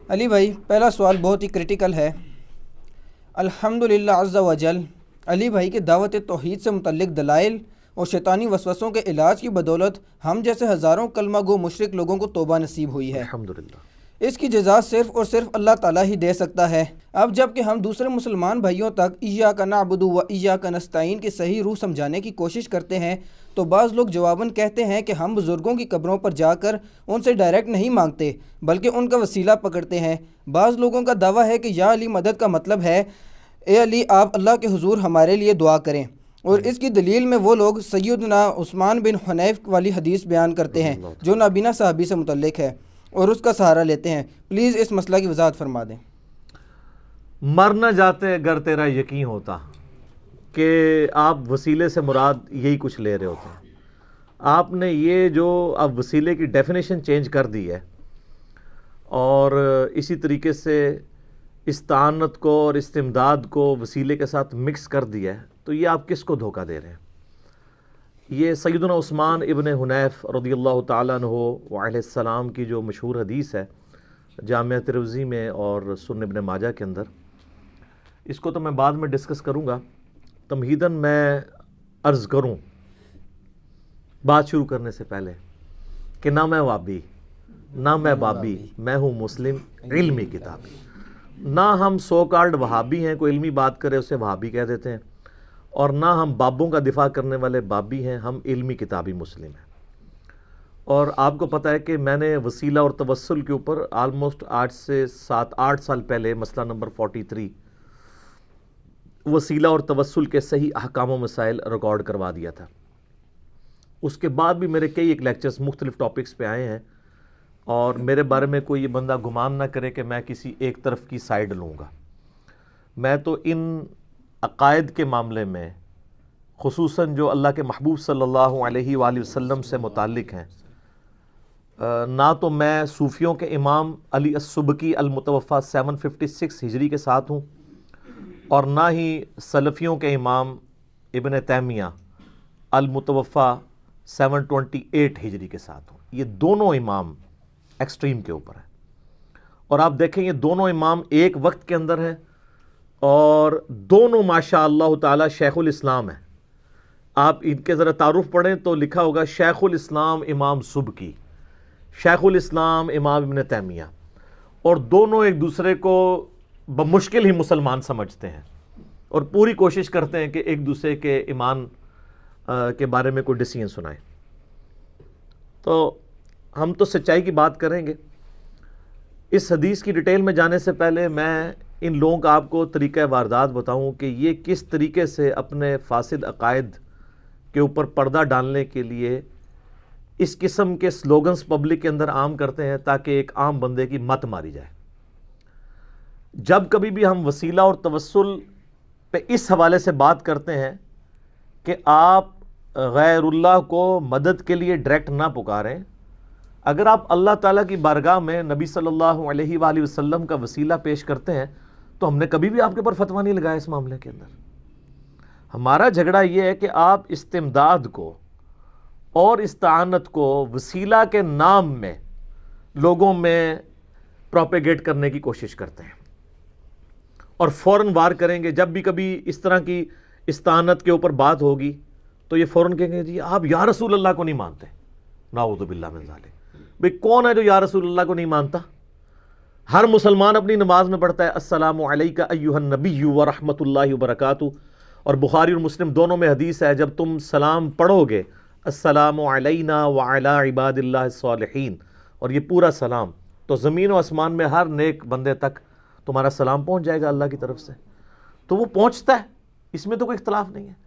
علی بھائی، پہلا سوال بہت ہی کرٹیکل ہے۔ الحمدللہ عز و جل علی بھائی کے دعوت توحید سے متعلق دلائل اور شیطانی وسوسوں کے علاج کی بدولت ہم جیسے ہزاروں کلمہ گو مشرک لوگوں کو توبہ نصیب ہوئی ہے۔ الحمدللہ۔ اس کی جزا صرف اور صرف اللہ تعالیٰ ہی دے سکتا ہے۔ اب جب کہ ہم دوسرے مسلمان بھائیوں تک ایاک نعبد و ایاک نستعین کی صحیح روح سمجھانے کی کوشش کرتے ہیں تو بعض لوگ جواباً کہتے ہیں کہ ہم بزرگوں کی قبروں پر جا کر ان سے ڈائریکٹ نہیں مانگتے بلکہ ان کا وسیلہ پکڑتے ہیں۔ بعض لوگوں کا دعویٰ ہے کہ یا علی مدد کا مطلب ہے اے علی آپ اللہ کے حضور ہمارے لیے دعا کریں، اور اس کی دلیل میں وہ لوگ سیدنا عثمان بن حنیف والی حدیث بیان کرتے ہیں جو نابینا صحابی سے متعلق ہے اور اس کا سہارا لیتے ہیں۔ پلیز اس مسئلہ کی وضاحت فرما دیں۔ مر نہ جاتے اگر تیرا یقین ہوتا کہ آپ وسیلے سے مراد یہی کچھ لے رہے ہوتے ہیں۔ آپ نے یہ جو اب وسیلے کی ڈیفینیشن چینج کر دی ہے اور اسی طریقے سے استعانت کو اور استمداد کو وسیلے کے ساتھ مکس کر دیا ہے، تو یہ آپ کس کو دھوکہ دے رہے ہیں؟ یہ سیدنا عثمان ابن حنیف رضی اللہ تعالیٰ عنہ وعلیہ السلام کی جو مشہور حدیث ہے جامعہ ترمذی میں اور سنن ابن ماجہ کے اندر، اس کو تو میں بعد میں ڈسکس کروں گا۔ تمہیداً میں عرض کروں بات شروع کرنے سے پہلے کہ نہ میں وابی نہ میں بابی، میں ہوں مسلم علمی کتابی۔ نہ ہم سو کالڈ وہابی ہیں، کوئی علمی بات کرے اسے وہابی کہہ دیتے ہیں، اور نہ ہم بابوں کا دفاع کرنے والے بابی ہیں، ہم علمی کتابی مسلم ہیں۔ اور آپ کو پتہ ہے کہ میں نے وسیلہ اور توسل کے اوپر آلموسٹ آج سے 7-8 سال پہلے مسئلہ نمبر 43 وسیلہ اور توسل کے صحیح احکام و مسائل ریکارڈ کروا دیا تھا۔ اس کے بعد بھی میرے کئی ایک لیکچرز مختلف ٹاپکس پہ آئے ہیں، اور میرے بارے میں کوئی یہ بندہ گمان نہ کرے کہ میں کسی ایک طرف کی سائیڈ لوں گا۔ میں تو ان عقائد کے معاملے میں خصوصاً جو اللہ کے محبوب صلی اللہ علیہ وآلہ وسلم سے متعلق ہیں، نہ تو میں صوفیوں کے امام علی السبکی المتوفیٰ 756 ہجری کے ساتھ ہوں، اور نہ ہی سلفیوں کے امام ابن تیمیہ المتوفیٰ 728 ہجری کے ساتھ ہوں۔ یہ دونوں امام ایکسٹریم کے اوپر ہیں، اور آپ دیکھیں یہ دونوں امام ایک وقت کے اندر ہیں، اور دونوں ماشاء اللہ تعالی شیخ الاسلام ہیں۔ آپ ان کے ذرا تعارف پڑھیں تو لکھا ہوگا شیخ الاسلام امام سبکی، شیخ الاسلام امام ابن تیمیہ، اور دونوں ایک دوسرے کو بمشکل ہی مسلمان سمجھتے ہیں اور پوری کوشش کرتے ہیں کہ ایک دوسرے کے ایمان کے بارے میں کوئی ڈیسیژن سنائیں۔ تو ہم تو سچائی کی بات کریں گے۔ اس حدیث کی ڈیٹیل میں جانے سے پہلے میں ان لوگوں کا آپ کو طریقہ واردات بتاؤں کہ یہ کس طریقے سے اپنے فاسد عقائد کے اوپر پردہ ڈالنے کے لیے اس قسم کے سلوگنز پبلک کے اندر عام کرتے ہیں تاکہ ایک عام بندے کی مت ماری جائے۔ جب کبھی بھی ہم وسیلہ اور توسل پہ اس حوالے سے بات کرتے ہیں کہ آپ غیر اللہ کو مدد کے لیے ڈائریکٹ نہ پکاریں، اگر آپ اللہ تعالیٰ کی بارگاہ میں نبی صلی اللہ علیہ وآلہ وسلم کا وسیلہ پیش کرتے ہیں تو ہم نے کبھی بھی آپ کے اوپر فتویٰ نہیں لگایا اس معاملے کے اندر۔ ہمارا جھگڑا یہ ہے کہ آپ استمداد کو اور استعانت کو وسیلہ کے نام میں لوگوں میں پروپیگیٹ کرنے کی کوشش کرتے ہیں، اور فوراً وار کریں گے جب بھی کبھی اس طرح کی استعانت کے اوپر بات ہوگی تو یہ فوراً کہیں گے جی آپ یا رسول اللہ کو نہیں مانتے۔ نعوذ باللہ من ذالک۔ بھئی کون ہے جو یا رسول اللہ کو نہیں مانتا؟ ہر مسلمان اپنی نماز میں پڑھتا ہے السلام علیکہ ایہا النبی ورحمۃ اللہ وبرکاتہ، اور بخاری اور مسلم دونوں میں حدیث ہے جب تم سلام پڑھو گے السلام علینا وعلی عباد اللہ الصالحین، اور یہ پورا سلام تو زمین و آسمان میں ہر نیک بندے تک تمہارا سلام پہنچ جائے گا اللہ کی طرف سے، تو وہ پہنچتا ہے، اس میں تو کوئی اختلاف نہیں ہے۔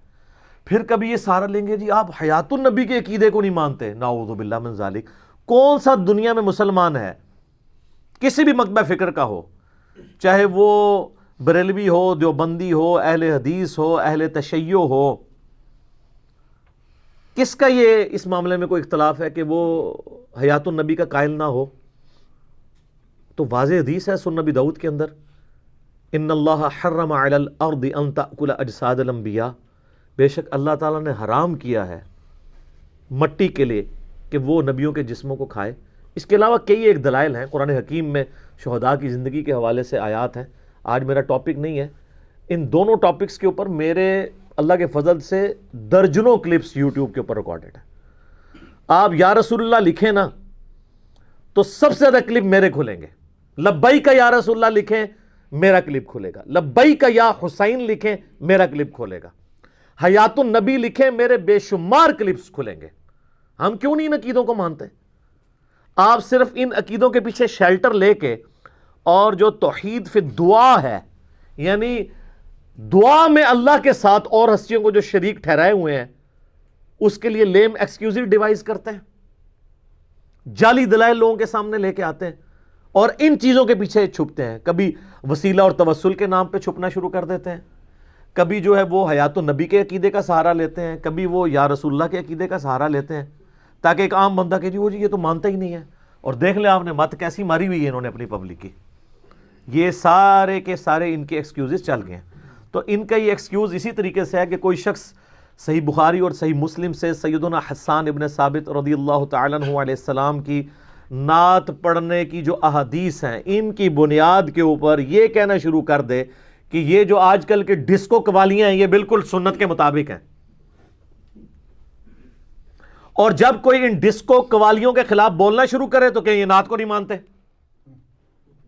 پھر کبھی یہ سہارا لیں گے جی آپ حیات النبی کے عقیدے کو نہیں مانتے۔ نعوذ باللہ من ذالک۔ کون سا دنیا میں مسلمان ہے کسی بھی مکتبہ فکر کا ہو، چاہے وہ بریلوی ہو، دیوبندی ہو، اہل حدیث ہو، اہل تشیع ہو، کس کا یہ اس معاملے میں کوئی اختلاف ہے کہ وہ حیات النبی کا قائل نہ ہو؟ تو واضح حدیث ہے سنن نبی داؤد کے اندر ان اللہ حرم علی الارض ان تأکل اجساد الانبیاء، بے شک اللہ تعالیٰ نے حرام کیا ہے مٹی کے لیے کہ وہ نبیوں کے جسموں کو کھائے۔ اس کے علاوہ کئی ایک دلائل ہیں قرآن حکیم میں شہداء کی زندگی کے حوالے سے آیات ہیں. آج میرا ٹاپک نہیں ہے. ان دونوں ٹاپکس کے اوپر میرے اللہ کے فضل سے درجنوں کلپس یوٹیوب کے اوپر ریکارڈڈ ہیں. آپ یا رسول اللہ لکھیں نا تو سب سے زیادہ کلپ میرے کھلیں گے. لبیک یا رسول اللہ لکھیں میرا کلپ کھلے گا. لبیک یا حسین لکھیں میرا کلپ کھلے گا. حیات النبی لکھیں میرے بے شمار کلپس کھلیں گے. ہم کیوں نہیں ان عقیدوں کو مانتے؟ آپ صرف ان عقیدوں کے پیچھے شیلٹر لے کے اور جو توحید فی دعا ہے، یعنی دعا میں اللہ کے ساتھ اور ہستیوں کو جو شریک ٹھہرائے ہوئے ہیں، اس کے لیے لیم ایکسکیوزی ڈیوائز کرتے ہیں، جعلی دلائل لوگوں کے سامنے لے کے آتے ہیں اور ان چیزوں کے پیچھے چھپتے ہیں. کبھی وسیلہ اور توسل کے نام پہ چھپنا شروع کر دیتے ہیں، کبھی جو ہے وہ حیات النبی کے عقیدے کا سہارا لیتے ہیں، کبھی وہ یا رسول اللہ کے عقیدے کا سہارا لیتے ہیں، تاکہ ایک عام بندہ کہ جی وہ جی یہ تو مانتا ہی نہیں ہے. اور دیکھ لیں آپ نے مت کیسی ماری ہوئی ہے انہوں نے اپنی پبلک کی. یہ سارے کے سارے ان کے ایکسکیوزز چل گئے ہیں. تو ان کا یہ ایکسکیوز اسی طریقے سے ہے کہ کوئی شخص صحیح بخاری اور صحیح مسلم سے سیدنا حسان ابن ثابت رضی اللہ تعالیٰ عنہ علیہ السلام کی نعت پڑھنے کی جو احادیث ہیں، ان کی بنیاد کے اوپر یہ کہنا شروع کر دے کہ یہ جو آج کل کے ڈسکو قوالیاں ہیں یہ بالکل سنت کے مطابق ہیں. اور جب کوئی ان ڈسکو قوالیوں کے خلاف بولنا شروع کرے تو کہ یہ نعت کو نہیں مانتے.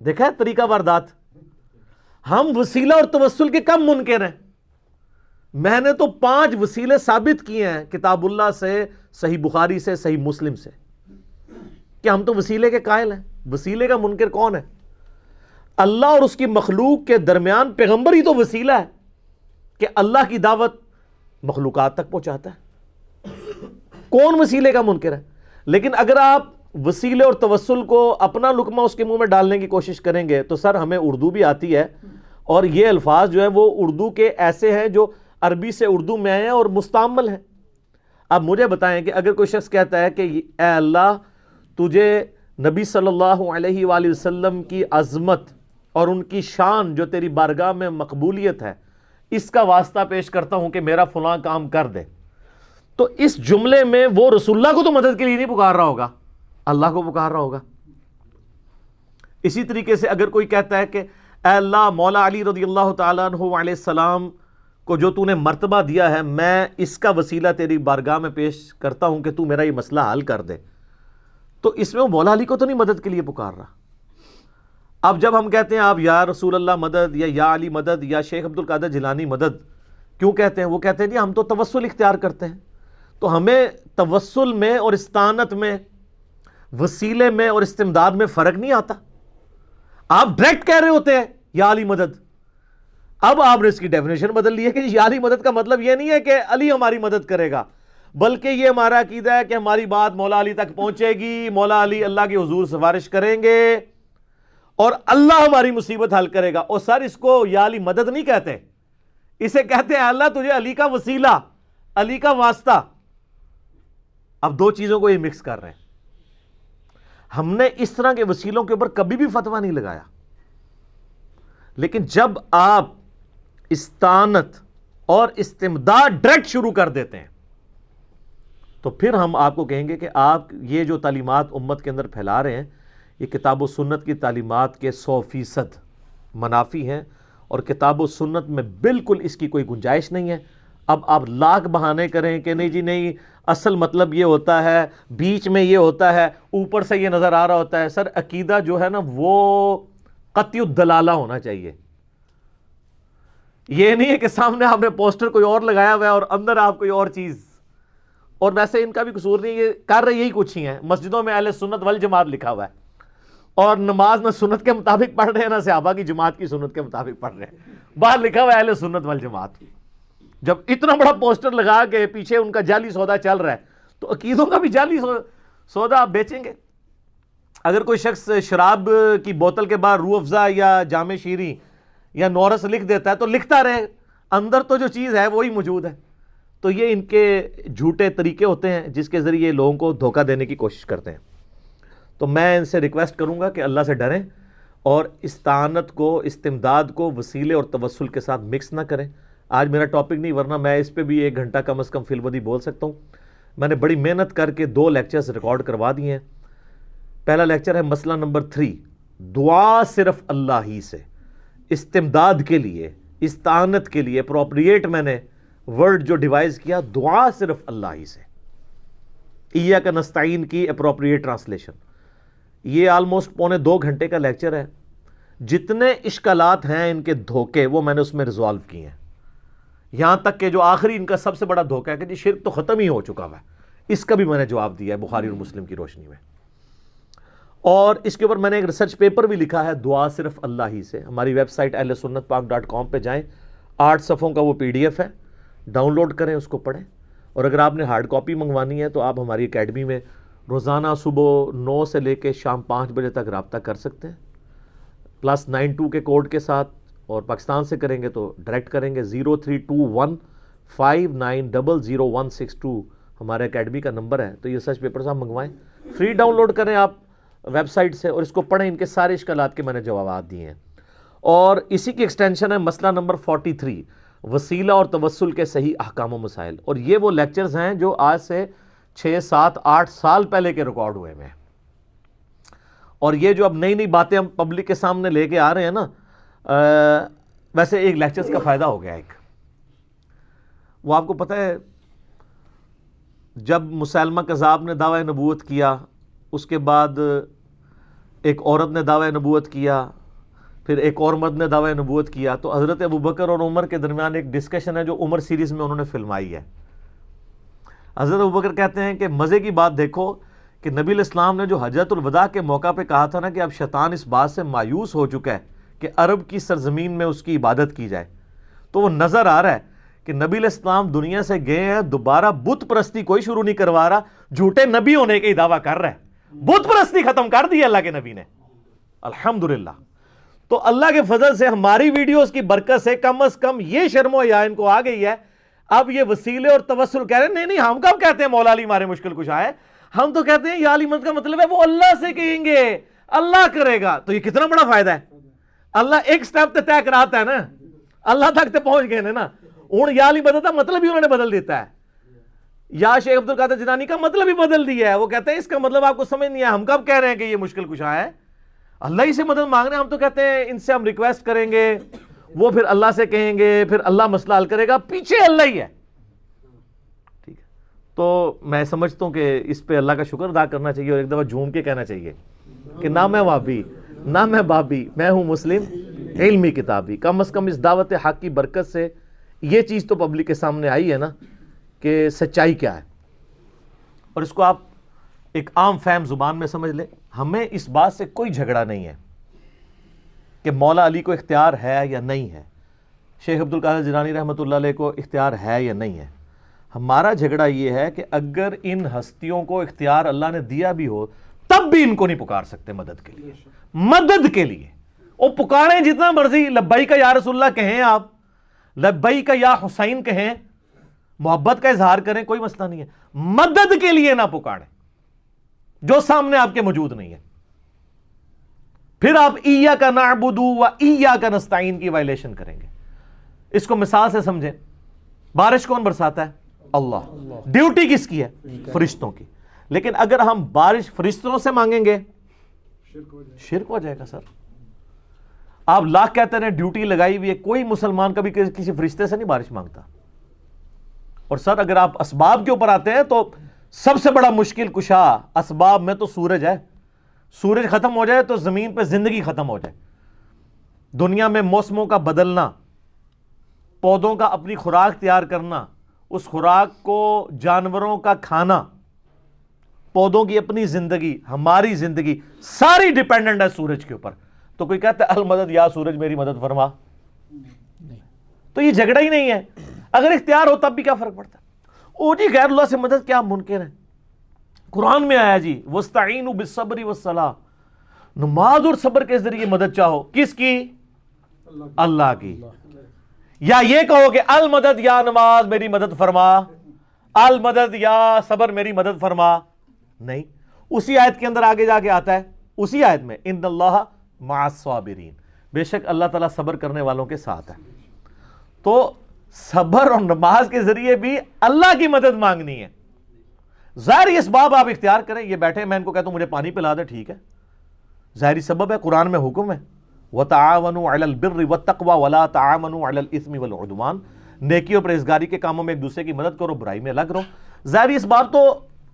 دیکھا ہے طریقہ واردات. ہم وسیلہ اور توسل کے کم منکر ہیں. میں نے تو 5 وسیلے ثابت کیے ہیں کتاب اللہ سے، صحیح بخاری سے، صحیح مسلم سے، کہ ہم تو وسیلے کے قائل ہیں. وسیلے کا منکر کون ہے؟ اللہ اور اس کی مخلوق کے درمیان پیغمبر ہی تو وسیلہ ہے کہ اللہ کی دعوت مخلوقات تک پہنچاتا ہے. کون وسیلے کا منکر ہے؟ لیکن اگر آپ وسیلے اور توسل کو اپنا لقمہ اس کے منہ میں ڈالنے کی کوشش کریں گے تو سر ہمیں اردو بھی آتی ہے، اور یہ الفاظ جو ہیں وہ اردو کے ایسے ہیں جو عربی سے اردو میں آئے ہیں اور مستعمل ہیں. اب مجھے بتائیں کہ اگر کوئی شخص کہتا ہے کہ اے اللہ تجھے نبی صلی اللہ علیہ وآلہ وسلم کی عظمت اور ان کی شان جو تیری بارگاہ میں مقبولیت ہے، اس کا واسطہ پیش کرتا ہوں کہ میرا فلاں کام کر دے، تو اس جملے میں وہ رسول اللہ کو تو مدد کے لیے نہیں پکار رہا ہوگا، اللہ کو پکار رہا ہوگا. اسی طریقے سے اگر کوئی کہتا ہے کہ اے اللہ مولا علی رضی اللہ تعالیٰ عنہ علیہ السلام کو جو تو نے مرتبہ دیا ہے، میں اس کا وسیلہ تیری بارگاہ میں پیش کرتا ہوں کہ تو میرا یہ مسئلہ حل کر دے، تو اس میں وہ مولا علی کو تو نہیں مدد کے لیے پکار رہا. اب جب ہم کہتے ہیں آپ یا رسول اللہ مدد یا علی مدد یا شیخ عبد القادر جیلانی مدد کیوں کہتے ہیں؟ وہ کہتے ہیں جی ہم تو توسل اختیار کرتے ہیں. تو ہمیں توسل میں اور استعانت میں، وسیلے میں اور استمداد میں فرق نہیں آتا. آپ ڈائریکٹ کہہ رہے ہوتے ہیں یا علی مدد. اب آپ نے اس کی ڈیفینیشن بدل لی ہے کہ یا علی مدد کا مطلب یہ نہیں ہے کہ علی ہماری مدد کرے گا، بلکہ یہ ہمارا عقیدہ ہے کہ ہماری بات مولا علی تک پہنچے گی، مولا علی اللہ کے حضور سفارش کریں گے اور اللہ ہماری مصیبت حل کرے گا. اور سر اس کو یا علی مدد نہیں کہتے، اسے کہتے ہیں اللہ تجھے علی کا وسیلہ، علی کا واسطہ. اب دو چیزوں کو یہ مکس کر رہے ہیں. ہم نے اس طرح کے وسیلوں کے اوپر کبھی بھی فتویٰ نہیں لگایا، لیکن جب آپ استعانت اور استمداد ڈائریکٹ شروع کر دیتے ہیں تو پھر ہم آپ کو کہیں گے کہ آپ یہ جو تعلیمات امت کے اندر پھیلا رہے ہیں یہ کتاب و سنت کی تعلیمات کے 100% منافی ہیں، اور کتاب و سنت میں بالکل اس کی کوئی گنجائش نہیں ہے. اب آپ لاکھ بہانے کریں کہ نہیں جی نہیں اصل مطلب یہ ہوتا ہے، بیچ میں یہ ہوتا ہے، اوپر سے یہ نظر آ رہا ہوتا ہے. سر عقیدہ جو ہے نا وہ قطعی الدلالہ ہونا چاہیے. یہ نہیں ہے کہ سامنے آپ نے پوسٹر کوئی اور لگایا ہوا ہے اور اندر آپ کوئی اور چیز. اور ویسے ان کا بھی قصور نہیں، یہ کر رہے یہی کچھ ہی ہیں. مسجدوں میں اہل سنت والجماعت لکھا ہوا ہے، اور نماز نہ سنت کے مطابق پڑھ رہے ہیں نہ صحابہ کی جماعت کی سنت کے مطابق پڑھ رہے ہیں. باہر لکھا ہوا ہے اہل سنت والجماعت. جب اتنا بڑا پوسٹر لگا کے پیچھے ان کا جعلی سودا چل رہا ہے تو عقیدوں کا بھی جعلی سودا آپ بیچیں گے. اگر کوئی شخص شراب کی بوتل کے بعد روح افزا یا جام شیریں یا نورس لکھ دیتا ہے تو لکھتا رہے، اندر تو جو چیز ہے وہی موجود ہے. تو یہ ان کے جھوٹے طریقے ہوتے ہیں جس کے ذریعے لوگوں کو دھوکہ دینے کی کوشش کرتے ہیں. تو میں ان سے ریکویسٹ کروں گا کہ اللہ سے ڈریں اور استعانت کو، استمداد کو وسیلے اور توسل کے ساتھ مکس نہ کریں. آج میرا ٹاپک نہیں، ورنہ میں اس پہ بھی 1 گھنٹہ کم از کم فی البدی بول سکتا ہوں. میں نے بڑی محنت کر کے 2 لیکچرز ریکارڈ کروا دیے ہیں. پہلا لیکچر ہے مسئلہ نمبر 3، دعا صرف اللہ ہی سے، استمداد کے لیے، استعانت کے لیے اپروپریٹ میں نے ورڈ جو ڈیوائز کیا، دعا صرف اللہ ہی سے، ایاک نستعین کی اپروپریٹ ٹرانسلیشن۔ یہ آلموسٹ 1.25 گھنٹے کا لیکچر ہے، جتنے اشکالات ہیں ان کے دھوکے وہ میں نے اس میں ریزالو کیے ہیں، یہاں تک کہ جو آخری ان کا سب سے بڑا دھوکہ ہے کہ جی شرک تو ختم ہی ہو چکا ہوا ہے، اس کا بھی میں نے جواب دیا ہے بخاری اور مسلم کی روشنی میں۔ اور اس کے اوپر میں نے ایک ریسرچ پیپر بھی لکھا ہے، دعا صرف اللہ ہی سے۔ ہماری ویب سائٹ ahlsunnatpak.com پہ جائیں، 8 صفحوں کا وہ PDF ہے، ڈاؤن لوڈ کریں، اس کو پڑھیں۔ اور اگر آپ نے ہارڈ کاپی منگوانی ہے تو آپ ہماری اکیڈمی میں روزانہ صبح 9 سے لے کے شام 5 بجے تک رابطہ کر سکتے ہیں، +92 کے کوڈ کے ساتھ، اور پاکستان سے کریں گے تو ڈائریکٹ کریں گے 032159000162 ہمارے اکیڈمی کا نمبر ہے۔ تو یہ ریسرچ پیپرز آپ منگوائیں، فری ڈاؤن لوڈ کریں آپ ویب سائٹ سے، اور اس کو پڑھیں، ان کے سارے اشکالات کے میں نے جوابات دیے ہیں۔ اور اسی کی ایکسٹینشن ہے مسئلہ نمبر 43، وسیلہ اور توسل کے صحیح احکام و مسائل، اور یہ وہ لیکچرز ہیں جو آج سے 6 7 8 سال پہلے کے ریکارڈ ہوئے ہیں۔ اور یہ جو اب نئی نئی باتیں ہم پبلک کے سامنے لے کے آ رہے ہیں نا، ویسے ایک لیکچرز کا فائدہ ہو گیا ایک، وہ آپ کو پتہ ہے جب مسیلمہ کذاب نے دعوی نبوت کیا، اس کے بعد ایک عورت نے دعوی نبوت کیا، پھر ایک اور مرد نے دعوی نبوت کیا، تو حضرت ابوبکر اور عمر کے درمیان ایک ڈسکشن ہے جو عمر سیریز میں انہوں نے فلمائی ہے۔ حضرت ابوبکر کہتے ہیں کہ مزے کی بات دیکھو کہ نبی علیہ السلام نے جو حجۃ الوداع کے موقع پہ کہا تھا نا کہ اب شیطان اس بات سے مایوس ہو چکا ہے کہ عرب کی سرزمین میں اس کی عبادت کی جائے، تو وہ نظر آ رہا ہے کہ نبی علیہ السلام دنیا سے گئے ہیں، دوبارہ بت پرستی کوئی شروع نہیں کروا رہا، جھوٹے نبی ہونے کا ہی دعویٰ کر رہا ہے، بت پرستی ختم کر دی اللہ کے نبی نے، الحمدللہ۔ تو اللہ کے فضل سے ہماری ویڈیوز کی برکت سے کم از کم یہ شرم و حیا ان کو آ گئی ہے، اب یہ وسیلے اور توسل کہہ رہے ہیں، نہیں ہم کب کہتے ہیں مولا علی ہمارے مشکل کشا ہے، ہم تو کہتے ہیں یا علی مدد کا مطلب ہے وہ اللہ سے کہیں گے، اللہ کرے گا۔ تو یہ کتنا بڑا فائدہ ہے، اللہ ایک سٹیپ تے طے کراتا ہے نا، اللہ تک تے پہنچ گئے نا۔ ہوں یا علی مدد کا مطلب ہی انہوں نے بدل دیتا ہے، یا شیخ عبد القادر جیلانی کا مطلب ہی بدل دیا ہے، وہ کہتے ہیں اس کا مطلب آپ کو سمجھ نہیں ہے، ہم کب کہہ رہے ہیں کہ یہ مشکل کشا ہے، اللہ ہی سے مدد مانگ رہے ہیں، ہم تو کہتے ہیں ان سے ہم ریکویسٹ کریں گے، وہ پھر اللہ سے کہیں گے، پھر اللہ مسئلہ حل کرے گا، پیچھے اللہ ہی ہے۔ ٹھیک ہے، تو میں سمجھتا ہوں کہ اس پہ اللہ کا شکر ادا کرنا چاہیے، اور ایک دفعہ جھوم کے کہنا چاہیے کہ نہ میں وہابی نہ میں بابی، میں ہوں مسلم علمی کتابی۔ کم از کم اس دعوت حق کی برکت سے یہ چیز تو پبلک کے سامنے آئی ہے نا کہ سچائی کیا ہے، اور اس کو آپ ایک عام فہم زبان میں سمجھ لیں۔ ہمیں اس بات سے کوئی جھگڑا نہیں ہے کہ مولا علی کو اختیار ہے یا نہیں ہے، شیخ عبد القادر جیلانی رحمۃ اللہ علیہ کو اختیار ہے یا نہیں ہے۔ ہمارا جھگڑا یہ ہے کہ اگر ان ہستیوں کو اختیار اللہ نے دیا بھی ہو تب بھی ان کو نہیں پکار سکتے مدد کے لیے، مدد کے لیے وہ پکاریں جتنا مرضی، لبیک یا رسول اللہ کہیں، آپ لبیک یا حسین کہیں، محبت کا اظہار کریں، کوئی مسئلہ نہیں ہے، مدد کے لیے نہ پکاریں جو سامنے آپ کے موجود نہیں ہے۔ پھر آپ ایاک نعبد و ایاک نستعین کی وائلیشن کریں گے۔ اس کو مثال سے سمجھیں، بارش کون برساتا ہے؟ اللہ۔ ڈیوٹی کس کی ہے؟ فرشتوں کی۔ لیکن اگر ہم بارش فرشتوں سے مانگیں گے شرک ہو جائے گا۔ سر آپ لاکھ کہتے ہیں ڈیوٹی لگائی ہوئی ہے، کوئی مسلمان کبھی کسی فرشتے سے نہیں بارش مانگتا۔ اور سر اگر آپ اسباب کے اوپر آتے ہیں تو سب سے بڑا مشکل کشا اسباب میں تو سورج ہے، سورج ختم ہو جائے تو زمین پہ زندگی ختم ہو جائے۔ دنیا میں موسموں کا بدلنا، پودوں کا اپنی خوراک تیار کرنا، اس خوراک کو جانوروں کا کھانا، پودوں کی اپنی زندگی، ہماری زندگی ساری ڈیپینڈنٹ ہے سورج کے اوپر۔ تو کوئی کہتا ہے المدد یا سورج میری مدد فرما، تو یہ جھگڑا ہی نہیں ہے۔ اگر اختیار ہو تب بھی کیا فرق پڑتا ہے؟ او جی غیر اللہ سے مدد کیا ممکن ہے؟ قرآن میں آیا جی وَاسْتَعِينُوا بِالصَّبْرِ وَالصَّلَاةِ، نماز اور صبر کے ذریعے مدد چاہو، کس کی؟ اللہ کی۔ یا یہ کہو کہ المدد یا نماز میری مدد فرما، المدد یا صبر میری مدد فرما، نہیں۔ اسی آیت کے اندر آگے جا کے آتا ہے، اسی آیت میں ان اللہ مع الصابرین، بے شک اللہ تعالیٰ صبر کرنے والوں کے ساتھ ہے۔ تو صبر اور نماز کے ذریعے بھی اللہ کی مدد مانگنی ہے۔ ظاہری اسباب آپ اختیار کریں، یہ بیٹھے میں ان کو کہتا ہوں مجھے پانی پلا دے، ٹھیک ہے، ظاہری سبب ہے، قرآن میں حکم ہے وَتَعَاوَنُوا عَلَى الْبِرِّ وَالتَّقْوَى وَلَا تَعَاوَنُوا عَلَى الْإِثْمِ وَالْعُدْوَانِ، نیکی اور پرہیزگاری کے کاموں میں ایک دوسرے کی مدد کرو، برائی میں الگ رہو. ظاہری اس بات تو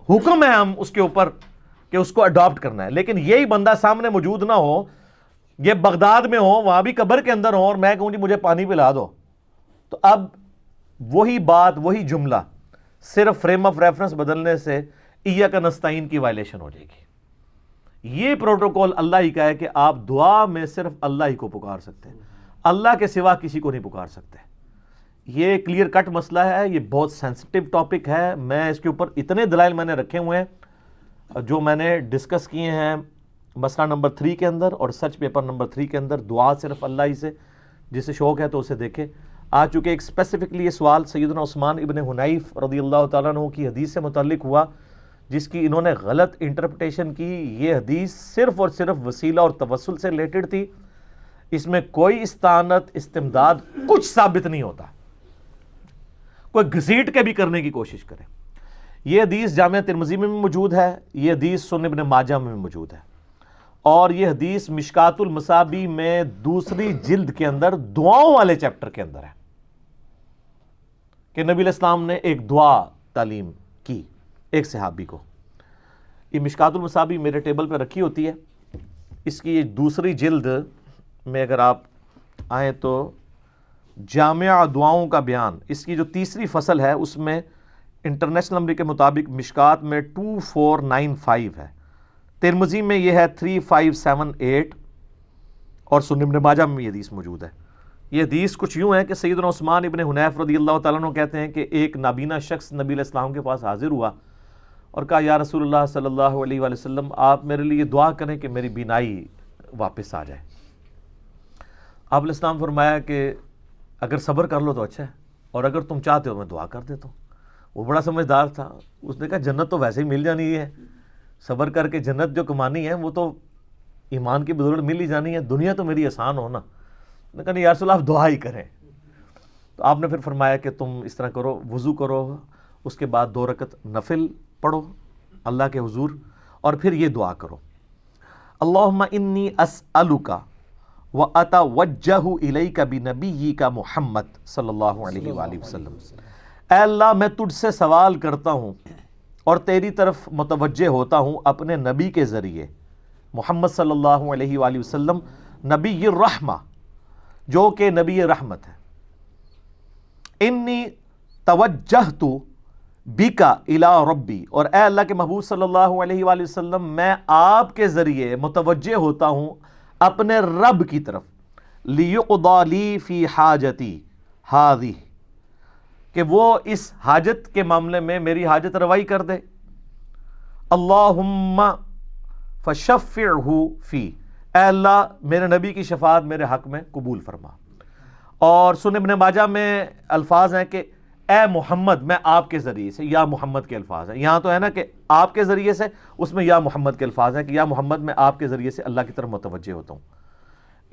حکم ہے ہم اس کے اوپر کہ اس کو اڈاپٹ کرنا ہے، لیکن یہی بندہ سامنے موجود نہ ہو، یہ بغداد میں ہو، وہاں بھی قبر کے اندر ہو، اور میں کہوں جی مجھے پانی پلا دو، تو اب وہی بات وہی جملہ صرف فریم آف ریفرنس بدلنے سے ایاک نستعین کی وائلیشن ہو جائے گی. یہ پروٹوکول اللہ ہی کا ہے کہ آپ دعا میں صرف اللہ ہی کو پکار سکتے ہیں، اللہ کے سوا کسی کو نہیں پکار سکتے. یہ کلیئر کٹ مسئلہ ہے، یہ بہت سینسٹیو ٹاپک ہے. میں اس کے اوپر اتنے دلائل میں نے رکھے ہوئے ہیں جو میں نے ڈسکس کیے ہیں مسئلہ نمبر 3 کے اندر اور سرچ پیپر نمبر 3 کے اندر. دعا صرف اللہ ہی سے، جسے شوق ہے تو اسے دیکھے. آ چکے ایک اسپیسیفکلی یہ سوال سیدنا عثمان ابن حنیف رضی اللہ تعالیٰ عنہ کی حدیث سے متعلق ہوا، جس کی انہوں نے غلط انٹرپریٹیشن کی. یہ حدیث صرف اور صرف وسیلہ اور توسل سے ریلیٹڈ تھی، اس میں کوئی استعانت استمداد کچھ ثابت نہیں ہوتا، کوئی گھسیٹ کے بھی کرنے کی کوشش کرے. یہ حدیث جامعہ ترمذی میں بھی موجود ہے، یہ حدیث سنن ابن ماجہ میں بھی موجود ہے، اور یہ حدیث مشکات المصابیح میں دوسری جلد کے اندر دعاؤں والے چیپٹر کے اندر ہے کہ نبی علیہ السلام نے ایک دعا تعلیم کی ایک صحابی کو. یہ مشکات المصابیح میرے ٹیبل پہ رکھی ہوتی ہے. اس کی دوسری جلد میں اگر آپ آئیں تو جامع دعاؤں کا بیان، اس کی جو تیسری فصل ہے اس میں انٹرنیشنل نمبر کے مطابق مشکات میں 2495 ہے، ترمذی میں یہ ہے 3578، اور سنن ابن ماجہ میں یہ حدیث موجود ہے. یہ حدیث کچھ یوں ہے کہ سیدنا عثمان ابن حنیف رضی اللہ تعالیٰ عنہ کہتے ہیں کہ ایک نابینا شخص نبی علیہ السلام کے پاس حاضر ہوا اور کہا یا رسول اللہ صلی اللہ علیہ وآلہ وسلم، آپ میرے لیے دعا کریں کہ میری بینائی واپس آ جائے. آپ علیہ السلام فرمایا کہ اگر صبر کر لو تو اچھا ہے، اور اگر تم چاہتے ہو میں دعا کر دیتا ہوں. وہ بڑا سمجھدار تھا، اس نے کہا جنت تو ویسے ہی مل جانی ہے، صبر کر کے جنت جو کمانی ہے وہ تو ایمان کی بدولت مل ہی جانی ہے، دنیا تو میری آسان ہونا. نے کہا نہیں یا رسول اللہ آپ دعا ہی کریں. تو آپ نے پھر فرمایا کہ تم اس طرح کرو، وضو کرو، اس کے بعد 2 رکعت نفل پڑھو اللہ کے حضور، اور پھر یہ دعا کرو اللہم انی اسألک واتوجہ الیک بنبیک محمد صلی اللہ علیہ وآلہ وسلم. اے اللہ میں تجھ سے سوال کرتا ہوں اور تیری طرف متوجہ ہوتا ہوں اپنے نبی کے ذریعے محمد صلی اللہ علیہ وآلہ وسلم، نبی الرحمہ جو کہ نبی رحمت ہے. انی توجہت بکا الی ربی، اور اے اللہ کے محبوب صلی اللہ علیہ وآلہ وسلم میں آپ کے ذریعے متوجہ ہوتا ہوں اپنے رب کی طرف، لیقضی لی فی حاجتی ہذہ، کہ وہ اس حاجت کے معاملے میں میری حاجت روائی کر دے. اللہم فشفعہ فی، اے اللہ میرے نبی کی شفاعت میرے حق میں قبول فرما. اور سنن ابن ماجہ میں الفاظ ہیں کہ اے محمد، میں آپ کے ذریعے سے، یا محمد کے الفاظ ہیں. یہاں تو ہے نا کہ آپ کے ذریعے سے، اس میں یا محمد کے الفاظ ہیں کہ یا محمد میں آپ کے ذریعے سے اللہ کی طرف متوجہ ہوتا ہوں.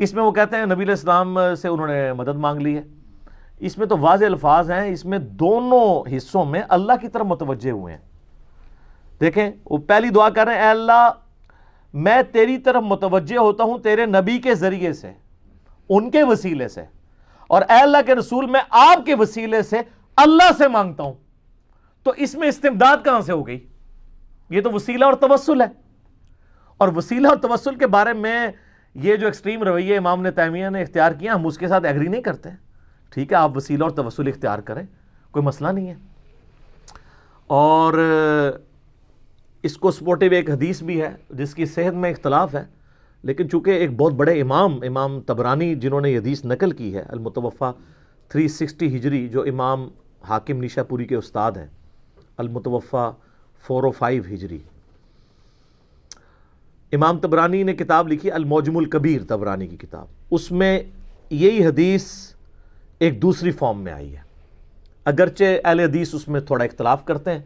اس میں وہ کہتے ہیں نبی علیہ السلام سے انہوں نے مدد مانگ لی ہے. اس میں تو واضح الفاظ ہیں، اس میں دونوں حصوں میں اللہ کی طرف متوجہ ہوئے ہیں. دیکھیں وہ پہلی دعا کر رہے ہیں اے اللہ میں تیری طرف متوجہ ہوتا ہوں تیرے نبی کے ذریعے سے، ان کے وسیلے سے، اور اے اللہ کے رسول میں آپ کے وسیلے سے اللہ سے مانگتا ہوں. تو اس میں استمداد کہاں سے ہو گئی؟ یہ تو وسیلہ اور توسل ہے. اور وسیلہ اور توسل کے بارے میں یہ جو ایکسٹریم رویہ امام ابن تیمیہ نے اختیار کیا، ہم اس کے ساتھ ایگری نہیں کرتے. ٹھیک ہے آپ وسیلہ اور توسل اختیار کریں، کوئی مسئلہ نہیں ہے. اور اس کو سپورٹیو ایک حدیث بھی ہے جس کی صحت میں اختلاف ہے، لیکن چونکہ ایک بہت بڑے امام طبرانی جنہوں نے یہ حدیث نقل کی ہے، المتوفہ 360 ہجری، جو امام حاکم نیشا پوری کے استاد ہیں، المتوفہ 405 ہجری. امام طبرانی نے کتاب لکھی المعجم الکبیر، طبرانی کی کتاب، اس میں یہی حدیث ایک دوسری فارم میں آئی ہے. اگرچہ اہل حدیث اس میں تھوڑا اختلاف کرتے ہیں،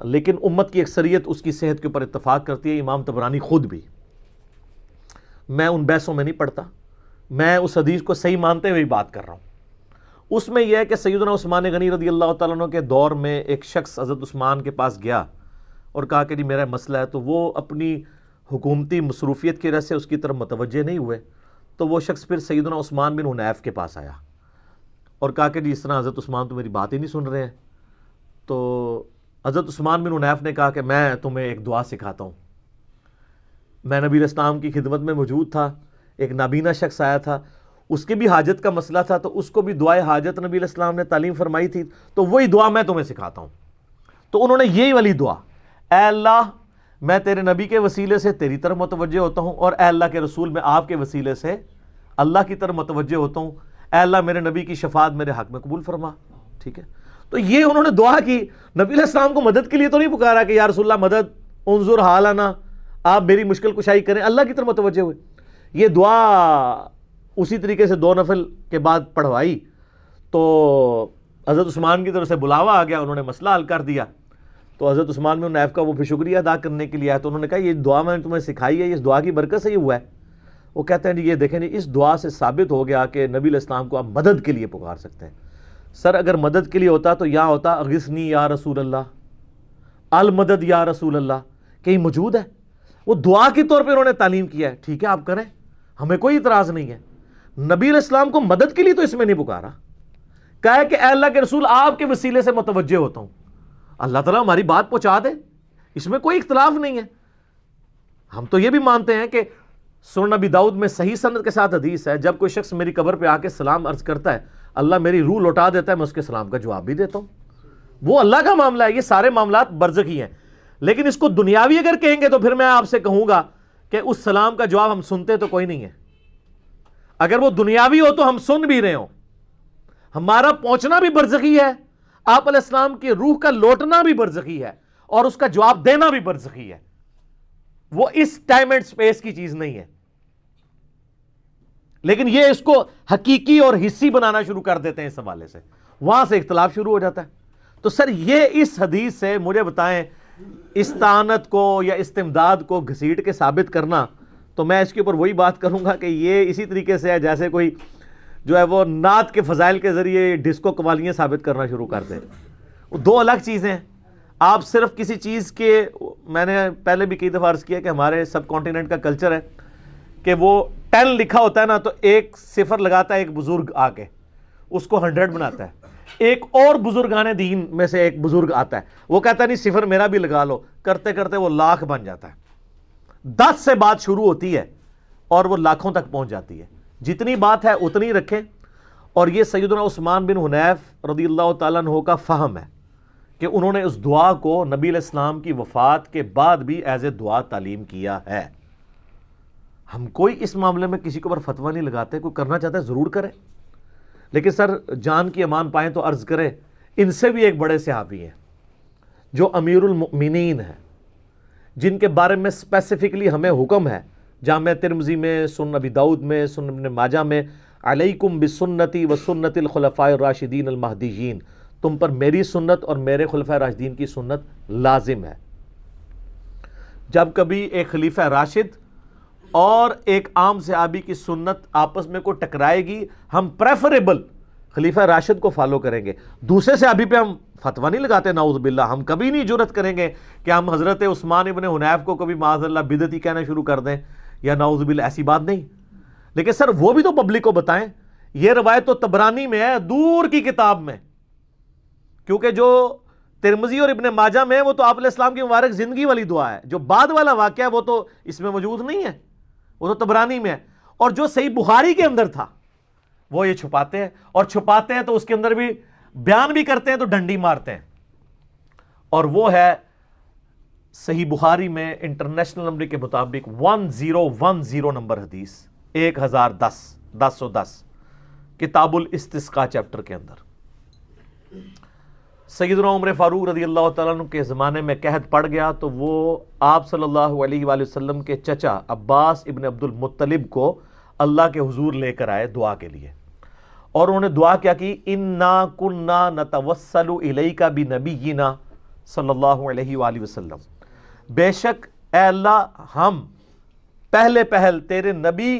لیکن امت کی اکثریت اس کی صحت کے اوپر اتفاق کرتی ہے، امام طبرانی خود بھی. میں ان بحثوں میں نہیں پڑتا، میں اس حدیث کو صحیح مانتے ہوئے بات کر رہا ہوں. اس میں یہ ہے کہ سیدنا عثمان غنی رضی اللہ تعالیٰ عنہ کے دور میں ایک شخص حضرت عثمان کے پاس گیا اور کہا کہ جی میرا مسئلہ ہے. تو وہ اپنی حکومتی مصروفیت کی وجہ سے اس کی طرف متوجہ نہیں ہوئے تو وہ شخص پھر سیدنا عثمان بن حنیف کے پاس آیا اور کہا کہ جی اس طرح حضرت عثمان تو میری بات ہی نہیں سن رہے ہیں. تو حضرت عثمان بن حنیف نے کہا کہ میں تمہیں ایک دعا سکھاتا ہوں. میں نبی علیہ السلام کی خدمت میں موجود تھا, ایک نابینا شخص آیا تھا, اس کی بھی حاجت کا مسئلہ تھا, تو اس کو بھی دعائے حاجت نبی علیہ السلام نے تعلیم فرمائی تھی, تو وہی دعا میں تمہیں سکھاتا ہوں. تو انہوں نے یہی والی دعا, اے اللہ میں تیرے نبی کے وسیلے سے تیری طرف متوجہ ہوتا ہوں, اور اے اللہ کے رسول میں آپ کے وسیلے سے اللہ کی طرف متوجہ ہوتا ہوں, اے اللہ میرے نبی کی شفاعت میرے حق میں قبول فرما. ٹھیک ہے, تو یہ انہوں نے دعا کی. نبی علیہ السلام کو مدد کے لیے تو نہیں پکارا کہ یا رسول اللہ مدد, انظر حالنا, آپ میری مشکل کشائی کریں, اللہ کی طرف متوجہ ہوئے. یہ دعا اسی طریقے سے 2 نفل کے بعد پڑھوائی تو حضرت عثمان کی طرف سے بلاوا آ گیا, انہوں نے مسئلہ حل کر دیا. تو حضرت عثمان بن حنیف کا وہ پھر شکریہ ادا کرنے کے لیے آیا, تو انہوں نے کہا یہ دعا میں نے تمہیں سکھائی ہے, اس دعا کی برکت سے یہ ہوا ہے. وہ کہتے ہیں جی یہ دیکھیں جی, اس دعا سے ثابت ہو گیا کہ نبی علیہ السلام کو آپ مدد کے لیے پکار سکتے ہیں. سر اگر مدد کے لیے ہوتا تو یہاں ہوتا اغثنی یا رسول اللہ, المدد یا رسول اللہ, کہیں موجود ہے. وہ دعا کے طور پہ انہوں نے تعلیم کیا ہے, ٹھیک ہے آپ کریں, ہمیں کوئی اعتراض نہیں ہے. نبی علیہ السلام کو مدد کے لیے تو اس میں نہیں پکارا, کہا ہے کہ اے اللہ کے رسول آپ کے وسیلے سے متوجہ ہوتا ہوں, اللہ تعالیٰ ہماری بات پہنچا دے, اس میں کوئی اختلاف نہیں ہے. ہم تو یہ بھی مانتے ہیں کہ سنن نبی داؤد میں صحیح سند کے ساتھ حدیث ہے, جب کوئی شخص میری قبر پہ آ کے سلام عرض کرتا ہے, اللہ میری روح لوٹا دیتا ہے, میں اس کے سلام کا جواب بھی دیتا ہوں. وہ اللہ کا معاملہ ہے, یہ سارے معاملات برزخی ہیں. لیکن اس کو دنیاوی اگر کہیں گے تو پھر میں آپ سے کہوں گا کہ اس سلام کا جواب ہم سنتے تو کوئی نہیں ہے. اگر وہ دنیاوی ہو تو ہم سن بھی رہے ہوں, ہمارا پہنچنا بھی برزخی ہے, آپ علیہ السلام کی روح کا لوٹنا بھی برزخی ہے, اور اس کا جواب دینا بھی برزخی ہے. وہ اس ٹائم اینڈ سپیس کی چیز نہیں ہے. لیکن یہ اس کو حقیقی اور حصی بنانا شروع کر دیتے ہیں, اس حوالے سے وہاں سے اختلاف شروع ہو جاتا ہے. تو سر یہ اس حدیث سے مجھے بتائیں استعانت کو یا استمداد کو گھسیٹ کے ثابت کرنا, تو میں اس کے اوپر وہی بات کروں گا کہ یہ اسی طریقے سے ہے جیسے کوئی جو ہے وہ نعت کے فضائل کے ذریعے ڈسکو قوالیاں ثابت کرنا شروع کر دے. وہ دو الگ چیزیں ہیں. آپ صرف کسی چیز کے, میں نے پہلے بھی کئی دفعہ عرض کیا کہ ہمارے سب کانٹیننٹ کا کلچر ہے کہ وہ 10 لکھا ہوتا ہے نا, تو ایک صفر لگاتا ہے ایک بزرگ آ کے, اس کو 100 بناتا ہے. ایک اور بزرگان دین میں سے ایک بزرگ آتا ہے, وہ کہتا ہے نہیں صفر میرا بھی لگا لو, کرتے کرتے وہ لاکھ بن جاتا ہے. 10 سے بات شروع ہوتی ہے اور وہ لاکھوں تک پہنچ جاتی ہے. جتنی بات ہے اتنی رکھیں. اور یہ سیدنا عثمان بن حنیف رضی اللہ تعالیٰ عنہ کا فہم ہے کہ انہوں نے اس دعا کو نبی علیہ السلام کی وفات کے بعد بھی ایز اے دعا تعلیم کیا ہے. ہم کوئی اس معاملے میں کسی کے اوپر فتویٰ نہیں لگاتے, کوئی کرنا چاہتا ہے ضرور کرے, لیکن سر جان کی امان پائیں تو عرض کرے ان سے بھی ایک بڑے صحابی ہیں جو امیر المؤمنین ہیں, جن کے بارے میں اسپیسیفکلی ہمیں حکم ہے جامع ترمذی میں, سنن ابی داؤد میں, سنن ابن ماجہ میں, علیکم بسنتی و سنت الخلفاء الراشدین المہدیین, تم پر میری سنت اور میرے خلفاء راشدین کی سنت لازم ہے. جب کبھی ایک خلیفہ راشد اور ایک عام صحابی کی سنت آپس میں کو ٹکرائے گی, ہم پریفریبل خلیفہ راشد کو فالو کریں گے, دوسرے صحابی پہ ہم فتویٰ نہیں لگاتے. نعوذ باللہ, ہم کبھی نہیں جرت کریں گے کہ ہم حضرت عثمان ابن حنیف کو کبھی معاذ اللہ بدعتی کہنا شروع کر دیں یا نعوذ باللہ, ایسی بات نہیں. لیکن سر وہ بھی تو پبلک کو بتائیں. یہ روایت تو طبرانی میں ہے, دور کی کتاب میں, کیونکہ جو ترمذی اور ابن ماجہ میں وہ تو آپ علیہ السلام کی مبارک زندگی والی دعا ہے, جو بعد والا واقعہ ہے وہ تو اس میں موجود نہیں ہے, وہ تو طبرانی میں ہے. اور جو صحیح بخاری کے اندر تھا وہ یہ چھپاتے ہیں, اور چھپاتے ہیں تو اس کے اندر بھی بیان بھی کرتے ہیں تو ڈنڈی مارتے ہیں. اور وہ ہے صحیح بخاری میں انٹرنیشنل نمبر کے مطابق 1010 نمبر حدیث 1010 کتاب الاستسقاء چیپٹر کے اندر. سیدنا عمر فاروق رضی اللہ تعالیٰ عنہ کے زمانے میں قحط پڑ گیا, تو وہ آپ صلی اللہ علیہ وآلہ وسلم کے چچا عباس ابن عبد المطلب کو اللہ کے حضور لے کر آئے دعا کے لیے, اور انہوں نے دعا کیا کہ انا کنا نتوسل الیک بنبینا صلی اللہ علیہ وآلہ وسلم, بے شک اے اللہ ہم پہل تیرے نبی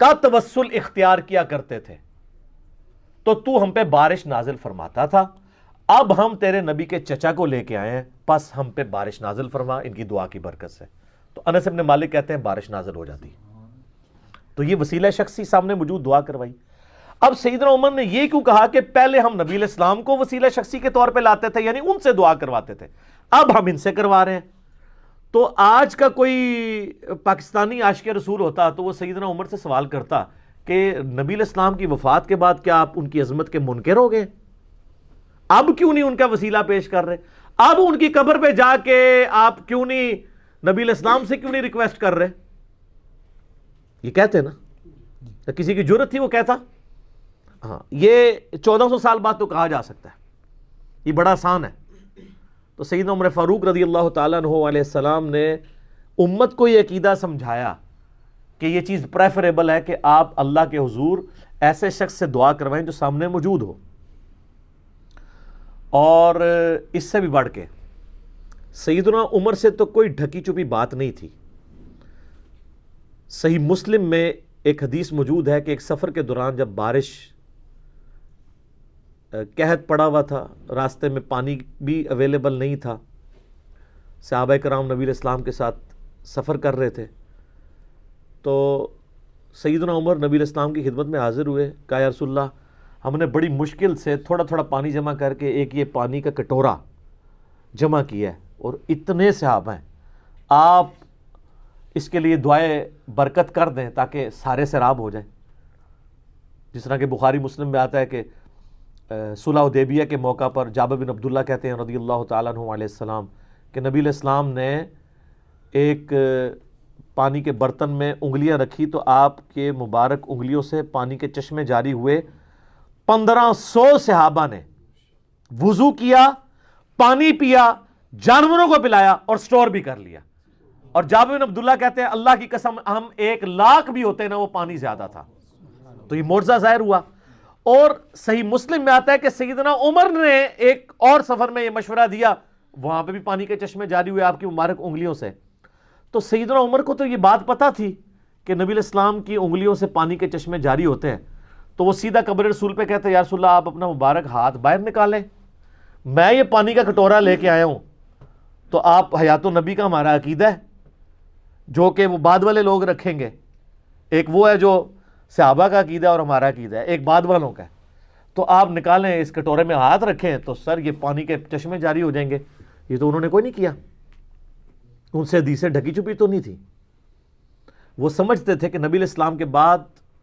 کا توسل اختیار کیا کرتے تھے, تو ہم پہ بارش نازل فرماتا تھا. اب ہم تیرے نبی کے چچا کو لے کے آئے ہیں, پس ہم پہ بارش نازل فرما ان کی دعا کی برکت سے. تو انس بن مالک کہتے ہیں بارش نازل ہو جاتی. تو یہ وسیلہ شخصی سامنے موجود دعا کروائی. اب سیدنا عمر نے یہ کیوں کہا کہ پہلے ہم نبی علیہ السلام کو وسیلہ شخصی کے طور پہ لاتے تھے, یعنی ان سے دعا کرواتے تھے, اب ہم ان سے کروا رہے ہیں. تو آج کا کوئی پاکستانی عاشق رسول ہوتا تو وہ سیدنا عمر سے سوال کرتا کہ نبی علیہ السلام کی وفات کے بعد کیا آپ ان کی عظمت کے منکر ہو گئے؟ اب کیوں نہیں ان کا وسیلہ پیش کر رہے؟ اب ان کی قبر پہ جا کے آپ کیوں نہیں نبی علیہ السلام سے کیوں نہیں ریکویسٹ کر رہے؟ یہ کہتے ہیں نا, کسی کی جرت تھی وہ کہتا. ہاں, یہ 1400 سال بعد تو کہا جا سکتا ہے, یہ بڑا آسان ہے. تو سیدنا عمر فاروق رضی اللہ تعالیٰ عنہ علیہ السلام نے امت کو یہ عقیدہ سمجھایا کہ یہ چیز پریفریبل ہے کہ آپ اللہ کے حضور ایسے شخص سے دعا کروائیں جو سامنے موجود ہو. اور اس سے بھی بڑھ کے سیدنا عمر سے تو کوئی ڈھکی چھپی بات نہیں تھی. صحیح مسلم میں ایک حدیث موجود ہے کہ ایک سفر کے دوران جب بارش قحط پڑا ہوا تھا, راستے میں پانی بھی اویلیبل نہیں تھا, صحابہ کرام نبی علیہ السلام کے ساتھ سفر کر رہے تھے, تو سیدنا عمر نبی علیہ السلام کی خدمت میں حاضر ہوئے. کہا یا رسول اللہ, ہم نے بڑی مشکل سے تھوڑا تھوڑا پانی جمع کر کے ایک یہ پانی کا کٹورا جمع کیا ہے, اور اتنے صحابہ ہیں, آپ اس کے لیے دعائے برکت کر دیں تاکہ سارے سیراب ہو جائیں. جس طرح کہ بخاری مسلم میں آتا ہے کہ صلح حدیبیہ کے موقع پر جابر بن عبداللہ کہتے ہیں رضی اللہ تعالیٰ عنہ علیہ السلام کہ نبی علیہ السلام نے ایک پانی کے برتن میں انگلیاں رکھی تو آپ کے مبارک انگلیوں سے پانی کے چشمے جاری ہوئے. 1500 صحابہ نے وضو کیا, پانی پیا, جانوروں کو پلایا اور سٹور بھی کر لیا. اور جابر بن عبداللہ کہتے ہیں اللہ کی قسم ہم 1,00,000 بھی ہوتے نا وہ پانی زیادہ تھا. تو یہ معجزہ ظاہر ہوا. اور صحیح مسلم میں آتا ہے کہ سیدنا عمر نے ایک اور سفر میں یہ مشورہ دیا, وہاں پہ بھی پانی کے چشمے جاری ہوئے آپ کی مبارک انگلیوں سے. تو سیدنا عمر کو تو یہ بات پتا تھی کہ نبی علیہ السلام کی انگلیوں سے پانی کے چشمے جاری ہوتے ہیں, تو وہ سیدھا قبر رسول پہ کہتے ہیں یا رسول اللہ آپ اپنا مبارک ہاتھ باہر نکالیں, میں یہ پانی کا کٹورا لے کے آیا ہوں. تو آپ حیات النبی کا ہمارا عقیدہ ہے جو کہ وہ بعد والے لوگ رکھیں گے, ایک وہ ہے جو صحابہ کا عقیدہ اور ہمارا عقیدہ ہے, ایک بعد والوں کا ہے. تو آپ نکالیں, اس کٹورے میں ہاتھ رکھیں تو سر یہ پانی کے چشمے جاری ہو جائیں گے. یہ تو انہوں نے کوئی نہیں کیا, ان سے حدیثیں ڈھکی چھپی تو نہیں تھی. وہ سمجھتے تھے کہ نبی علیہ السلام کے بعد,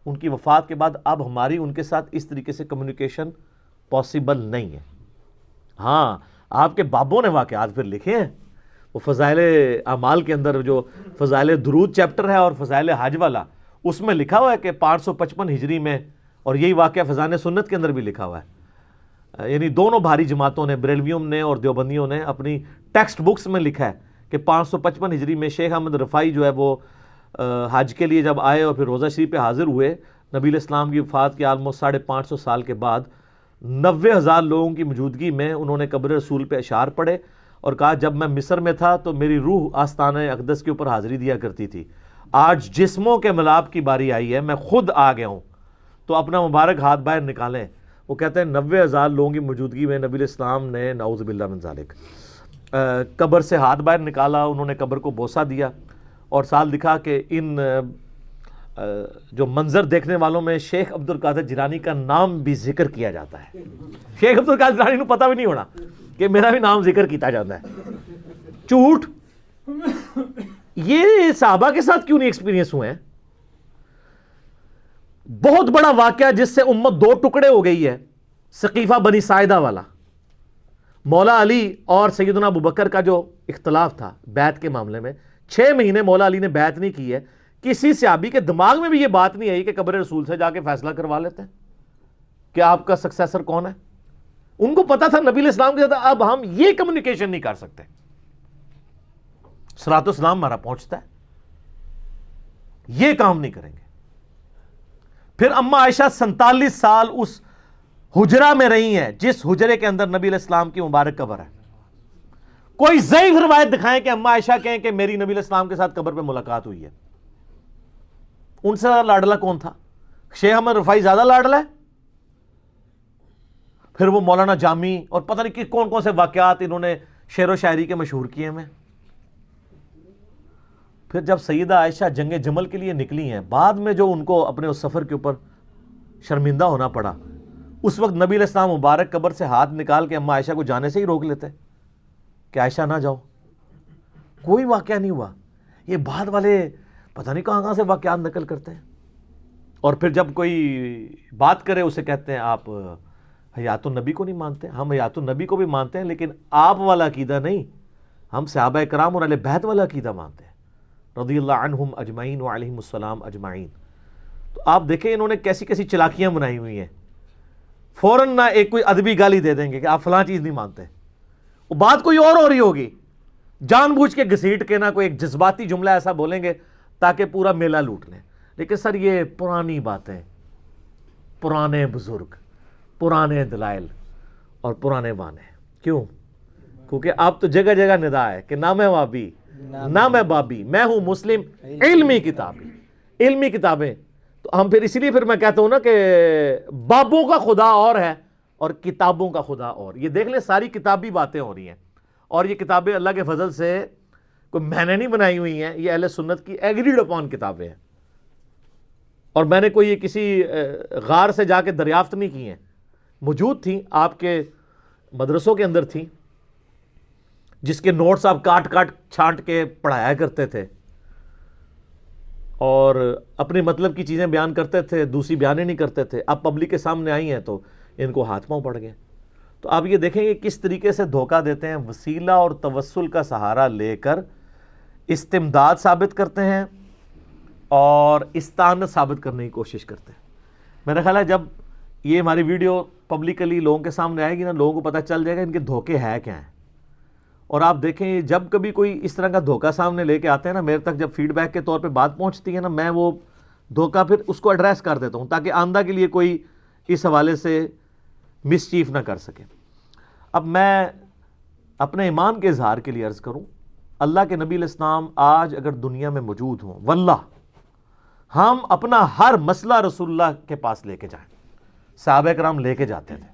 ان کی وفات کے بعد اب ہماری ان کے ساتھ اس طریقے سے کمیونیکیشن پاسبل نہیں ہے. ہاں, آپ کے بابوں نے واقعات پھر لکھے ہیں, وہ فضائل اعمال کے اندر جو فضائل درود چیپٹر ہے اور فضائل حج والا, اس میں لکھا ہوا ہے کہ 555 ہجری میں, اور یہی واقعہ فضائل سنت کے اندر بھی لکھا ہوا ہے, یعنی دونوں بھاری جماعتوں نے, بریلویوں نے اور دیوبندیوں نے اپنی ٹیکسٹ بکس میں لکھا ہے کہ 555 ہجری میں شیخ احمد رفاعی جو ہے وہ حج کے لیے جب آئے اور پھر روزہ شریف پہ حاضر ہوئے, نبی علیہ السلام کی وفات کے آلموسٹ 550 سال کے بعد 90,000 لوگوں کی موجودگی میں انہوں نے قبر رسول پہ اشعار پڑھے اور کہا جب میں مصر میں تھا تو میری روح آستانہ اقدس کے اوپر حاضری دیا کرتی تھی, آج جسموں کے ملاپ کی باری آئی ہے, میں خود آ گیا ہوں, تو اپنا مبارک ہاتھ باہر نکالیں. وہ کہتے ہیں 90,000 لوگوں کی موجودگی میں نبی علیہ السلام نے نعوذ باللہ من ذالک قبر سے ہاتھ باہر نکالا, انہوں نے قبر کو بوسہ دیا, اور ساتھ دکھا کہ ان جو منظر دیکھنے والوں میں شیخ عبد القادر جیلانی کا نام بھی ذکر کیا جاتا ہے. شیخ عبد القادر جیلانی کو پتہ بھی نہیں ہونا کہ میرا بھی نام ذکر کیتا جاتا ہے. جھوٹ. یہ صحابہ کے ساتھ کیوں نہیں ایکسپیرینس ہوئے ہیں؟ بہت بڑا واقعہ جس سے امت دو ٹکڑے ہو گئی ہے, سقیفہ بنی ساعدہ والا. مولا علی اور سیدنا ابوبکر کا جو اختلاف تھا بیعت کے معاملے میں, 6 مہینے مولا علی نے بیعت نہیں کی ہے. کسی صحابی کے دماغ میں بھی یہ بات نہیں آئی کہ قبر رسول سے جا کے فیصلہ کروا لیتے ہیں کہ آپ کا سکسیسر کون ہے. ان کو پتا تھا نبی علیہ السلام کے ساتھ اب ہم یہ کمیونیکیشن نہیں کر سکتے, صلاۃ والسلام ہمارا پہنچتا ہے, یہ کام نہیں کریں گے. پھر اما عائشہ 47 سال اس حجرہ میں رہی ہیں جس حجرے کے اندر نبی علیہ السلام کی مبارک قبر ہے. کوئی ضعیف روایت دکھائیں کہ اما عائشہ کہیں کہ میری نبی علیہ السلام کے ساتھ قبر پہ ملاقات ہوئی ہے. ان سے زیادہ لاڈلا کون تھا؟ شیخ احمد رفاعی زیادہ لاڈلا ہے. پھر وہ مولانا جامی اور پتہ نہیں کون کون سے واقعات انہوں نے شعر و شاعری کے مشہور کیے ہیں. پھر جب سیدہ عائشہ جنگ جمل کے لیے نکلی ہیں، بعد میں جو ان کو اپنے اس سفر کے اوپر شرمندہ ہونا پڑا، اس وقت نبی علیہ السلام مبارک قبر سے ہاتھ نکال کے اما عائشہ کو جانے سے ہی روک لیتے کہ عائشہ نہ جاؤ. کوئی واقعہ نہیں ہوا. یہ بعد والے پتہ نہیں کہاں سے واقعات نقل کرتے ہیں، اور پھر جب کوئی بات کرے اسے کہتے ہیں آپ حیات النبی کو نہیں مانتے. ہم حیات النبی کو بھی مانتے ہیں، لیکن آپ والا عقیدہ نہیں. ہم صحابہ کرام اور اہل بیت والا عقیدہ مانتے ہیں، رضی اللہ عنہم اجمعین وعلیہم السلام اجمعین. تو آپ دیکھیں انہوں نے کیسی کیسی چلاکیاں بنائی ہوئی ہیں. فوراً نہ ایک کوئی ادبی گالی دے دیں گے کہ آپ فلاں چیز نہیں مانتے، وہ بات کوئی اور ہو رہی ہوگی، جان بوجھ کے گھسیٹ کے نہ کوئی ایک جذباتی جملہ ایسا بولیں گے تاکہ پورا میلہ لوٹ لیں. لیکن سر یہ پرانی باتیں، پرانے بزرگ، پرانے دلائل اور پرانے بانے. کیوں؟ کیونکہ اب تو جگہ جگہ ندا ہے کہ نہ میں وابی نہ میں بابی، میں ہوں مسلم علمی کتابی. علمی کتابیں تو ہم پھر اسی لیے پھر میں کہتا ہوں نا کہ بابوں کا خدا اور ہے اور کتابوں کا خدا اور. یہ دیکھ لیں ساری کتابی باتیں ہو رہی ہیں، اور یہ کتابیں اللہ کے فضل سے کوئی میں نے نہیں بنائی ہوئی ہیں، یہ اہل سنت کی ایگریڈ اپون کتابیں ہیں، اور میں نے کوئی یہ کسی غار سے جا کے دریافت نہیں کی ہیں. موجود تھیں آپ کے مدرسوں کے اندر تھیں، جس کے نوٹس آپ کاٹ کاٹ چھانٹ کے پڑھایا کرتے تھے اور اپنے مطلب کی چیزیں بیان کرتے تھے، دوسری بیانیں نہیں کرتے تھے. اب پبلک کے سامنے آئی ہیں تو ان کو ہاتھ پاؤں پڑ گئے. تو آپ یہ دیکھیں کہ کس طریقے سے دھوکہ دیتے ہیں. وسیلہ اور توسل کا سہارا لے کر استمداد ثابت کرتے ہیں اور استعانت ثابت کرنے کی کوشش کرتے ہیں. میرا خیال ہے جب یہ ہماری ویڈیو پبلکلی لوگوں کے سامنے آئے گی نا، لوگوں کو پتہ چل جائے گا ان کے دھوکے ہے کیا ہیں. اور آپ دیکھیں جب کبھی کوئی اس طرح کا دھوکہ سامنے لے کے آتے ہیں نا، میرے تک جب فیڈ بیک کے طور پہ بات پہنچتی ہے نا، میں وہ دھوکہ پھر اس کو ایڈریس کر دیتا ہوں تاکہ آئندہ کے لیے کوئی اس حوالے سے مس چیف نہ کر سکے. اب میں اپنے ایمان کے اظہار کے لیے عرض کروں، اللہ کے نبی علیہ السلام آج اگر دنیا میں موجود ہوں، واللہ ہم اپنا ہر مسئلہ رسول اللہ کے پاس لے کے جائیں. صحابہ کرام لے کے جاتے تھے.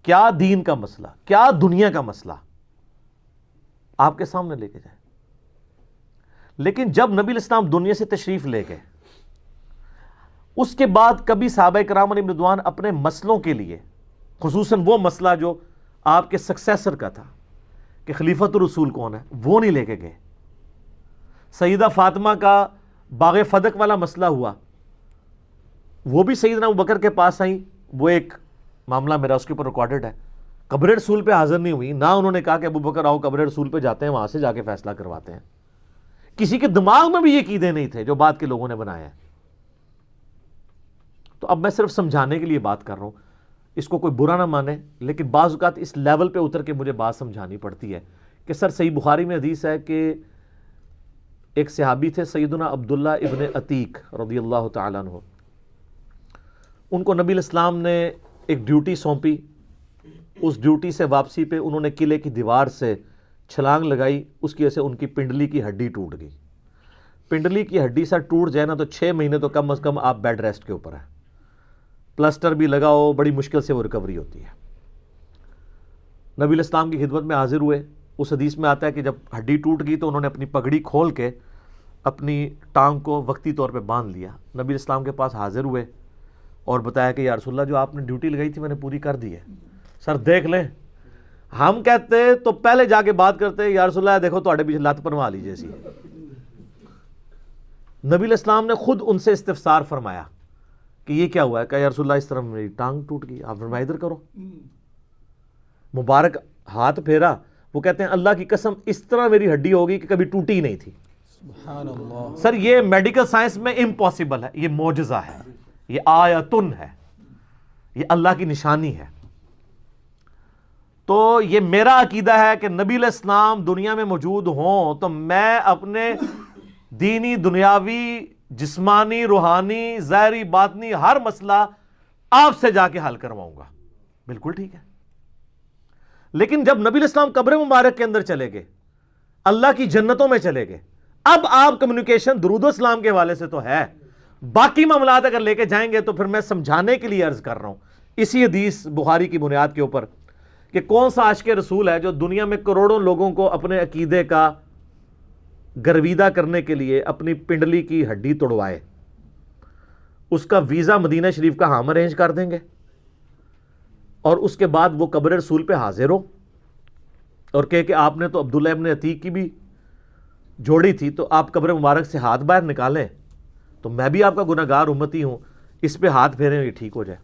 کیا دین کا مسئلہ، کیا دنیا کا مسئلہ آپ کے سامنے لے کے جائیں. لیکن جب نبی علیہ السلام دنیا سے تشریف لے گئے، اس کے بعد کبھی صحابہ کرام علیہم رضوان اپنے مسئلوں کے لیے، خصوصاً وہ مسئلہ جو آپ کے سکسیسر کا تھا کہ خلیفۃ الرسول کون ہے، وہ نہیں لے کے گئے. سیدہ فاطمہ کا باغ فدق والا مسئلہ ہوا، وہ بھی سیدنا ابوبکر کے پاس آئیں. وہ ایک معاملہ میرا اس کے اوپر ریکارڈڈ ہے. قبر رسول پہ حاضر نہیں ہوئی، نہ انہوں نے کہا کہ ابوبکر آؤ قبر رسول پہ جاتے ہیں، وہاں سے جا کے فیصلہ کرواتے ہیں. کسی کے دماغ میں بھی یہ عقیدے نہیں تھے جو بات کے لوگوں نے بنایا ہے. تو اب میں صرف سمجھانے کے لیے بات کر رہا ہوں، اس کو کوئی برا نہ مانے، لیکن بعض اوقات اس لیول پہ اتر کے مجھے بات سمجھانی پڑتی ہے کہ سر صحیح بخاری میں حدیث ہے کہ ایک صحابی تھے سیدنا عبداللہ ابن عتیق رضی اللہ تعالیٰ عنہ. ان کو نبی علیہ السلام نے ایک ڈیوٹی سونپی. اس ڈیوٹی سے واپسی پہ انہوں نے قلعے کی دیوار سے چھلانگ لگائی، اس کی وجہ سے ان کی پنڈلی کی ہڈی ٹوٹ گئی. پنڈلی کی ہڈی سر ٹوٹ جائے نا تو 6 مہینے تو کم از کم آپ بیڈ ریسٹ کے اوپر ہیں. پلسٹر بھی لگاؤ، بڑی مشکل سے وہ ریکوری ہوتی ہے. نبی علیہ السلام کی خدمت میں حاضر ہوئے. اس حدیث میں آتا ہے کہ جب ہڈی ٹوٹ گئی تو انہوں نے اپنی پگڑی کھول کے اپنی ٹانگ کو وقتی طور پہ باندھ لیا. نبی علیہ السلام کے پاس حاضر ہوئے اور بتایا کہ یا رسول اللہ جو آپ نے ڈیوٹی لگائی تھی میں نے پوری کر دی ہے. سر دیکھ لیں، ہم کہتے تو پہلے جا کے بات کرتے یا رسول اللہ دیکھو تواڈے پیچھے لت پروا لیجیے سی. نبی علیہ السلام نے خود ان سے استفسار فرمایا کہ یہ کیا ہوا ہے؟ کہ یا رسول اللہ اس طرح میری ٹانگ ٹوٹ گئی. آپ فرمایا ادھر کرو. مبارک ہاتھ پھیرا. وہ کہتے ہیں اللہ کی قسم اس طرح میری ہڈی ہوگی کہ کبھی ٹوٹی ہی نہیں تھی. سبحان اللہ. سر یہ میڈیکل سائنس میں امپاسبل ہے، یہ معجزہ ہے، یہ آیتن ہے، یہ اللہ کی نشانی ہے. تو یہ میرا عقیدہ ہے کہ نبی علیہ السلام دنیا میں موجود ہوں تو میں اپنے دینی، دنیاوی، جسمانی، روحانی، ظاہری، باطنی ہر مسئلہ آپ سے جا کے حل کرواؤں گا. بالکل ٹھیک ہے. لیکن جب نبی علیہ السلام قبر مبارک کے اندر چلے گئے، اللہ کی جنتوں میں چلے گئے، اب آپ کمیونیکیشن درود و اسلام کے حوالے سے تو ہے، باقی معاملات اگر لے کے جائیں گے تو پھر میں سمجھانے کے لیے عرض کر رہا ہوں اسی حدیث بخاری کی بنیاد کے اوپر کہ کون سا عاشق رسول ہے جو دنیا میں کروڑوں لوگوں کو اپنے عقیدے کا گرویدہ کرنے کے لیے اپنی پنڈلی کی ہڈی توڑوائے، اس کا ویزا مدینہ شریف کا ہم ارینج کر دیں گے، اور اس کے بعد وہ قبر رسول پہ حاضر ہو اور کہے کہ آپ نے تو عبداللہ ابن عتیق کی بھی جوڑی تھی، تو آپ قبر مبارک سے ہاتھ باہر نکالیں تو میں بھی آپ کا گناہگار امتی ہوں، اس پہ ہاتھ پھیریں یہ ٹھیک ہو جائے۔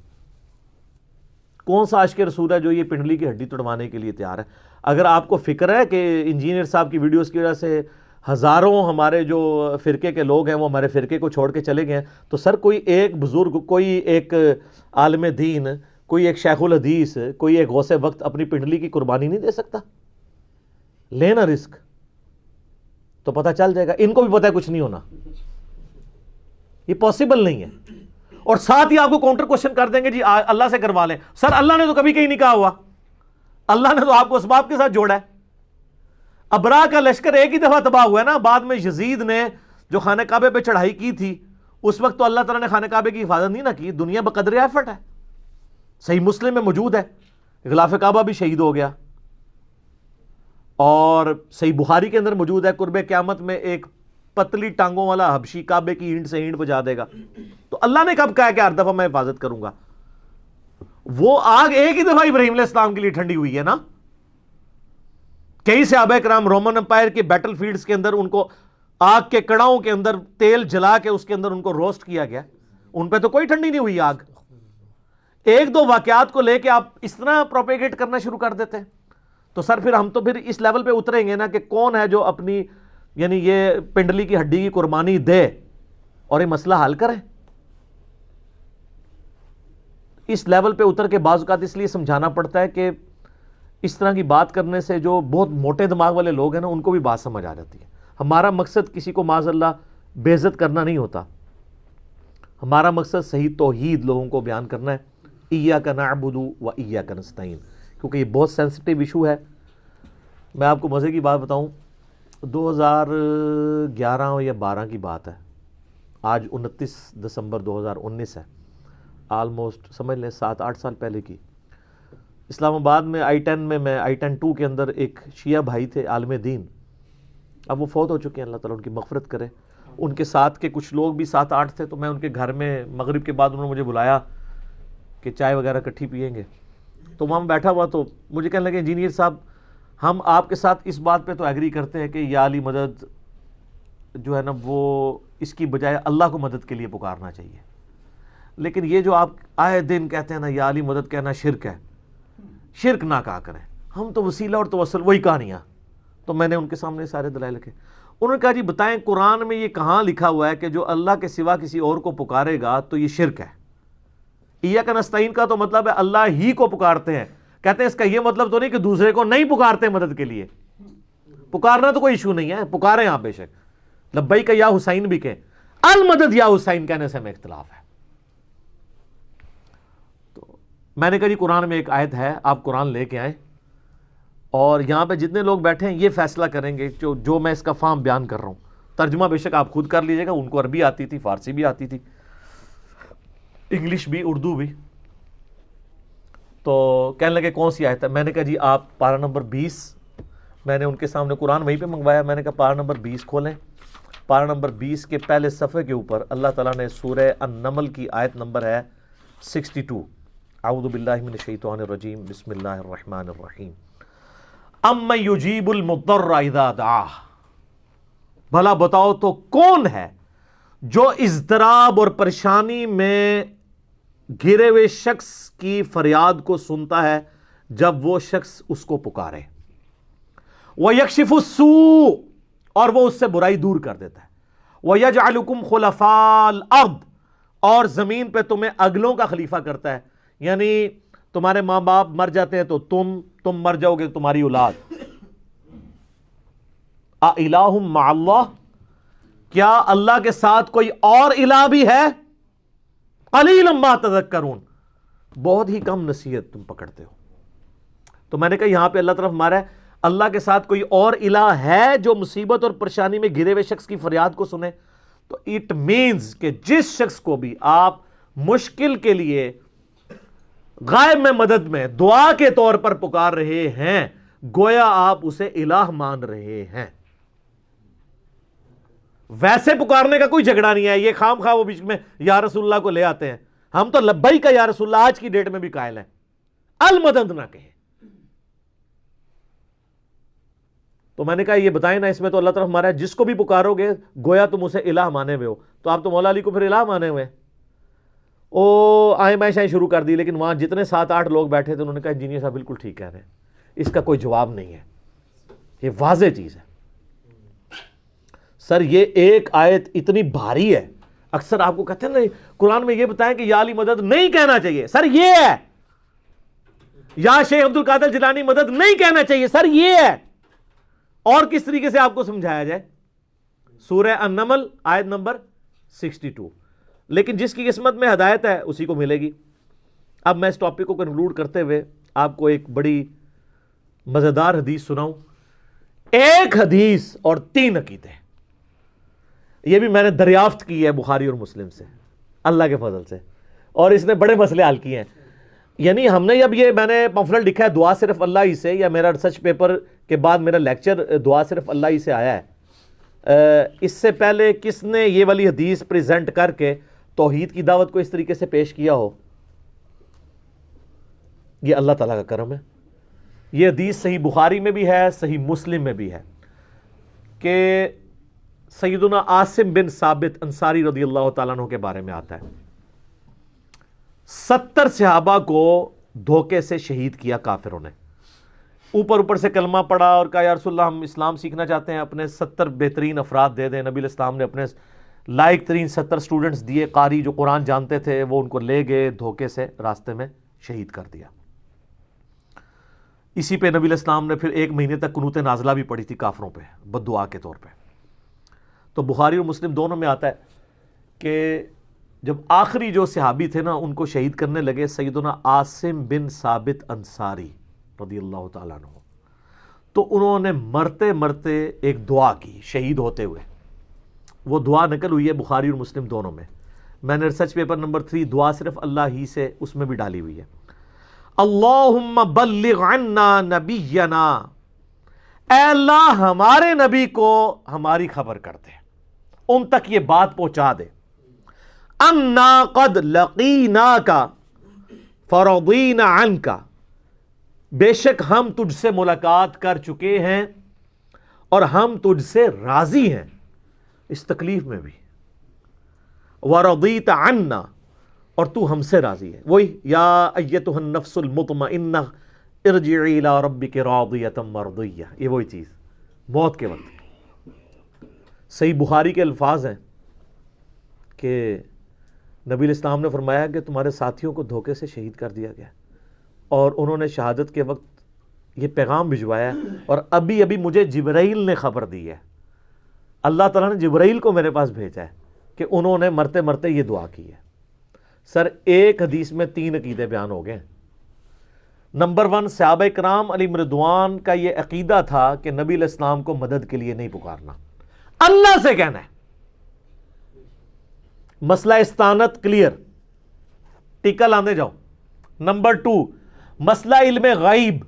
کون سا عاشق رسول ہے جو یہ پنڈلی کی ہڈی توڑوانے کے لیے تیار ہے؟ اگر آپ کو فکر ہے کہ انجینئر صاحب کی ویڈیوز کی وجہ سے ہزاروں ہمارے جو فرقے کے لوگ ہیں وہ ہمارے فرقے کو چھوڑ کے چلے گئے ہیں، تو سر کوئی ایک بزرگ، کوئی ایک عالم دین، کوئی ایک شیخ الحدیث، کوئی ایک غوث وقت اپنی پنڈلی کی قربانی نہیں دے سکتا؟ لینا رسک تو پتہ چل جائے گا، ان کو بھی پتہ ہے کچھ نہیں ہونا، یہ پاسبل نہیں ہے۔ اور ساتھ ہی آپ کو کاؤنٹر کوشچن کر دیں گے جی اللہ سے کروا لیں۔ سر اللہ نے تو کبھی کہیں نہیں کہا ہوا، اللہ نے تو آپ کو اسباب کے ساتھ جوڑا ہے۔ ابرا کا لشکر ایک ہی دفعہ تباہ ہوا ہے نا، بعد میں یزید نے جو خانہ کعبے پہ چڑھائی کی تھی اس وقت تو اللہ تعالیٰ نے خانہ کعبے کی حفاظت نہیں نہ کی، دنیا بقدر ایفرٹ ہے۔ صحیح مسلم میں موجود ہے، غلاف کعبہ بھی شہید ہو گیا، اور صحیح بخاری کے اندر موجود ہے قرب قیامت میں ایک پتلی ٹانگوں والا حبشی کعبے کی اینٹ سے اینٹ بجا دے گا۔ تو اللہ نے کب کہا کہ ہر دفعہ میں حفاظت کروں گا؟ وہ آگ ایک ہی دفعہ ابراہیم علیہ السلام کے لیے ٹھنڈی ہوئی ہے نا۔ کئی صحابہ کرام رومن امپائر کے بیٹل فیلڈز کے اندر ان کو آگ کے کڑاؤں کے اندر تیل جلا کے اس کے اندر ان کو روسٹ کیا گیا، ان پہ تو کوئی ٹھنڈی نہیں ہوئی آگ۔ ایک دو واقعات کو لے کے آپ اس طرح پروپیگیٹ کرنا شروع کر دیتے ہیں، تو سر پھر ہم تو پھر اس لیول پہ اتریں گے نا کہ کون ہے جو اپنی یعنی یہ پنڈلی کی ہڈی کی قربانی دے اور یہ مسئلہ حل کرے۔ اس لیول پہ اتر کے بعض اوقات اس لیے سمجھانا پڑتا ہے کہ اس طرح کی بات کرنے سے جو بہت موٹے دماغ والے لوگ ہیں نا ان کو بھی بات سمجھ آ جاتی ہے۔ ہمارا مقصد کسی کو معاذ اللہ بے عزت کرنا نہیں ہوتا، ہمارا مقصد صحیح توحید لوگوں کو بیان کرنا ہے، ایاک نعبد و ایاک نستعین، کیونکہ یہ بہت سینسٹیو ایشو ہے۔ میں آپ کو مزے کی بات بتاؤں، 2011 یا 12 کی بات ہے، آج 29 دسمبر 2019 ہے، آلموسٹ سمجھ لیں 7-8 سال پہلے کی۔ اسلام آباد میں I-10 میں I-10 2 کے اندر ایک شیعہ بھائی تھے عالم دین، اب وہ فوت ہو چکے ہیں، اللہ تعالیٰ ان کی مغفرت کرے۔ ان کے ساتھ کے کچھ لوگ بھی 7-8 تھے، تو میں ان کے گھر میں مغرب کے بعد انہوں نے مجھے بلایا کہ چائے وغیرہ کٹھی پیئیں گے، تو وہاں بیٹھا ہوا تو مجھے کہنے لگے انجینئر صاحب ہم آپ کے ساتھ اس بات پہ تو ایگری کرتے ہیں کہ یا علی مدد جو ہے نا وہ اس کی بجائے اللہ کو مدد کے لیے پکارنا چاہیے، لیکن یہ جو آپ آئے دن کہتے ہیں نا یا علی مدد کہنا شرک ہے، شرک نہ کہا کریں، ہم تو وسیلہ اور توسل وہی کہانیاں۔ تو میں نے ان کے سامنے سارے دلائل رکھے، انہوں نے کہا جی بتائیں قرآن میں یہ کہاں لکھا ہوا ہے کہ جو اللہ کے سوا کسی اور کو پکارے گا تو یہ شرک ہے؟ ایاک نستعین کا تو مطلب ہے اللہ ہی کو پکارتے ہیں، کہتے ہیں اس کا یہ مطلب تو نہیں کہ دوسرے کو نہیں پکارتے مدد کے لیے، پکارنا تو کوئی ایشو نہیں ہے، پکاریں آپ بے شک، لبیک یا حسین بھی کہیں، المدد یا حسین کہنے سے ہمیں اختلاف ہے۔ تو میں نے کہا جی قرآن میں ایک آیت ہے، آپ قرآن لے کے آئیں اور یہاں پہ جتنے لوگ بیٹھے ہیں یہ فیصلہ کریں گے جو میں اس کا فہم بیان کر رہا ہوں، ترجمہ بے شک آپ خود کر لیجئے گا، ان کو عربی آتی تھی، فارسی بھی آتی تھی، انگلش بھی، اردو بھی۔ تو کہنے لگے کون سی آیت ہے؟ میں نے کہا جی آپ پارہ نمبر 20، میں نے ان کے سامنے قرآن وہیں پہ منگوایا، میں نے کہا پارہ نمبر 20 کھولیں، پارہ نمبر 20 کے پہلے صفحے کے اوپر اللہ تعالیٰ نے سورہ النمل کی آیت نمبر ہے 62، اعوذ باللہ من الشیطان الرجیم، بسم اللہ الرحمن الرحیم، امن یجیب المضطر اذا دعاہ، بھلا بتاؤ تو کون ہے جو اضطراب اور پریشانی میں گھرے ہوئے شخص کی فریاد کو سنتا ہے جب وہ شخص اس کو پکارے، وَيَكْشِفُ السُّوءَ، اور وہ اس سے برائی دور کر دیتا ہے، وَيَجْعَلُكُمْ خُلَفَاءَ الْأَرْضِ، اور زمین پہ تمہیں اگلوں کا خلیفہ کرتا ہے، یعنی تمہارے ماں باپ مر جاتے ہیں تو تم مر جاؤ گے، تمہاری اولاد۔ اَإِلَٰهٌ مَّعَ اللَّهِ، کیا اللہ کے ساتھ کوئی اور الہ بھی ہے؟ قلیلا ما تذکرون، بہت ہی کم نصیحت تم پکڑتے ہو۔ تو میں نے کہا یہاں پہ اللہ طرف ہمارا ہے اللہ کے ساتھ کوئی اور الہ ہے جو مصیبت اور پریشانی میں گھرے ہوئے شخص کی فریاد کو سنے، تو اٹ مینز کہ جس شخص کو بھی آپ مشکل کے لیے غائب میں مدد میں دعا کے طور پر پکار رہے ہیں، گویا آپ اسے الہ مان رہے ہیں۔ ویسے پکارنے کا کوئی جھگڑا نہیں ہے، یہ خام خواہ وہ بیچ میں یا رسول اللہ کو لے آتے ہیں، ہم تو لبیک کا یا رسول اللہ آج کی ڈیٹ میں بھی قائل ہیں، المدد نہ کہیں۔ تو میں نے کہا یہ بتائیں نا، اس میں تو اللہ تعالیٰ ہمارا ہے، جس کو بھی پکارو گے گویا تم اسے الہ مانے ہوئے ہو، تو آپ تو مولا علی کو پھر الہ مانے ہوئے ہیں۔ آئیں میں شاید شروع کر دی، لیکن وہاں جتنے 7-8 لوگ بیٹھے تھے انہوں نے کہا انجینئر صاحب بالکل ٹھیک کہہ رہے ہیں، اس کا کوئی جواب نہیں ہے، یہ واضح چیز ہے۔ سر یہ ایک آیت اتنی بھاری ہے، اکثر آپ کو کہتے ہیں نہیں قرآن میں یہ بتائیں کہ یا علی مدد نہیں کہنا چاہیے، سر یہ ہے۔ یا شیخ عبد القادر جیلانی مدد نہیں کہنا چاہیے، سر یہ ہے۔ اور کس طریقے سے آپ کو سمجھایا جائے؟ سورہ النمل آیت نمبر 62۔ لیکن جس کی قسمت میں ہدایت ہے اسی کو ملے گی۔ اب میں اس ٹاپک کو کنکلوڈ کرتے ہوئے آپ کو ایک بڑی مزیدار حدیث سناؤں۔ ایک حدیث اور 3 عقیدے، یہ بھی میں نے دریافت کی ہے بخاری اور مسلم سے اللہ کے فضل سے، اور اس نے بڑے مسئلے حل کیے ہیں۔ یعنی ہم نے اب یہ میں نے پمفلٹ لکھا ہے دعا صرف اللہ ہی سے، یا میرا ریسرچ پیپر کے بعد میرا لیکچر دعا صرف اللہ ہی سے آیا ہے۔ اس سے پہلے کس نے یہ والی حدیث پریزنٹ کر کے توحید کی دعوت کو اس طریقے سے پیش کیا ہو؟ یہ اللہ تعالیٰ کا کرم ہے۔ یہ حدیث صحیح بخاری میں بھی ہے، صحیح مسلم میں بھی ہے، کہ سیدنا عاصم بن ثابت انصاری رضی اللہ تعالیٰ عنہ کے بارے میں آتا ہے۔ 70 صحابہ کو دھوکے سے شہید کیا کافروں نے، اوپر سے کلمہ پڑھا اور کہا یا رسول اللہ ہم اسلام سیکھنا چاہتے ہیں، اپنے 70 بہترین افراد دے دیں۔ نبی علیہ السلام نے اپنے لائق ترین 70 سٹوڈنٹس دیے، قاری جو قرآن جانتے تھے، وہ ان کو لے گئے، دھوکے سے راستے میں شہید کر دیا۔ اسی پہ نبی علیہ السلام نے پھر 1 مہینے تک قنوت نازلہ بھی پڑھی تھی کافروں پہ، بد دعا کے طور پہ۔ تو بخاری اور مسلم دونوں میں آتا ہے کہ جب آخری جو صحابی تھے نا ان کو شہید کرنے لگے سیدنا عاصم بن ثابت انصاری رضی اللہ تعالیٰ عنہ، تو انہوں نے مرتے مرتے ایک دعا کی شہید ہوتے ہوئے۔ وہ دعا نقل ہوئی ہے بخاری اور مسلم دونوں میں، میں نے ریسرچ پیپر نمبر 3 دعا صرف اللہ ہی سے اس میں بھی ڈالی ہوئی ہے۔ اللہم بلغ عنا نبینا، اے اللہ ہمارے نبی کو ہماری خبر کر دے، ان تک یہ بات پہنچا دے۔ انا قد لقیناک فرضینا عنک، بے شک ہم تجھ سے ملاقات کر چکے ہیں اور ہم تجھ سے راضی ہیں اس تکلیف میں بھی۔ ورضیت عنا، اور تو ہم سے راضی ہے۔ وہی یا ایتھا النفس المطمئنہ ارجعی الی ربک راضیۃ مرضیہ، یہ وہی چیز موت کے وقت۔ صحیح بخاری کے الفاظ ہیں کہ نبی علیہ السلام نے فرمایا کہ تمہارے ساتھیوں کو دھوکے سے شہید کر دیا گیا، اور انہوں نے شہادت کے وقت یہ پیغام بھجوایا، اور ابھی ابھی مجھے جبرائیل نے خبر دی ہے، اللہ تعالیٰ نے جبرائیل کو میرے پاس بھیجا ہے کہ انہوں نے مرتے مرتے یہ دعا کی ہے۔ سر ایک حدیث میں 3 عقیدے بیان ہو گئے۔ نمبر 1، صحابہ کرام علیہم رضوان کا یہ عقیدہ تھا کہ نبی علیہ السلام کو مدد کے لیے نہیں پکارنا، اللہ سے کہنا ہے۔ مسئلہ استعانت کلیئر، ٹیکا لاندے جاؤ۔ نمبر 2، مسئلہ علم غیب،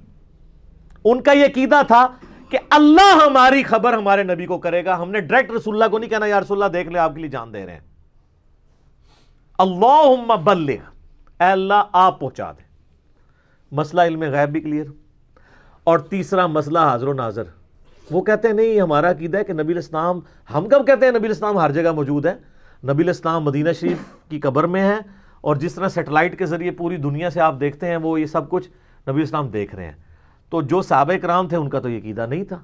ان کا یہ عقیدہ تھا کہ اللہ ہماری خبر ہمارے نبی کو کرے گا، ہم نے ڈائریکٹ رسول اللہ کو نہیں کہنا یا رسول اللہ دیکھ لیں آپ کے لیے جان دے رہے ہیں۔ اللہم بلغ، اے اللہ آپ پہنچا دیں۔ مسئلہ علم غیب بھی کلیئر۔ اور تیسرا مسئلہ حاضر و ناظر، وہ کہتے ہیں نہیں ہمارا عقیدہ ہے کہ نبی علیہ السلام، ہم کب کہتے ہیں نبی علیہ السلام ہر جگہ موجود ہے؟ نبی علیہ السلام مدینہ شریف کی قبر میں ہے، اور جس طرح سیٹلائٹ کے ذریعے پوری دنیا سے آپ دیکھتے ہیں وہ یہ سب کچھ نبی علیہ السلام دیکھ رہے ہیں۔ تو جو صحابہ کرام تھے ان کا تو یہ عقیدہ نہیں تھا،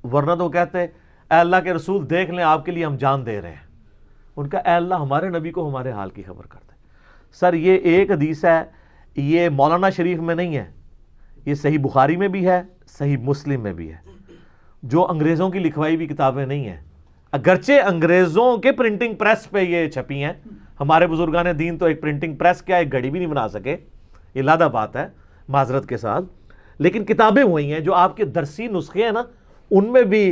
ورنہ تو کہتے اے اللہ کے رسول دیکھ لیں آپ کے لیے ہم جان دے رہے ہیں۔ ان کا اے اللہ ہمارے نبی کو ہمارے حال کی خبر کر دے۔ سر یہ ایک حدیث ہے، یہ مولانا شریف میں نہیں ہے، یہ صحیح بخاری میں بھی ہے، صحیح مسلم میں بھی ہے، جو انگریزوں کی لکھوائی ہوئی کتابیں نہیں ہیں، اگرچہ انگریزوں کے پرنٹنگ پریس پہ یہ چھپی ہیں۔ ہمارے بزرگان دین تو ایک پرنٹنگ پریس کیا ایک گھڑی بھی نہیں بنا سکے، یہ لادہ بات ہے معذرت کے ساتھ، لیکن کتابیں ہوئی ہیں جو آپ کے درسی نسخے ہیں نا ان میں بھی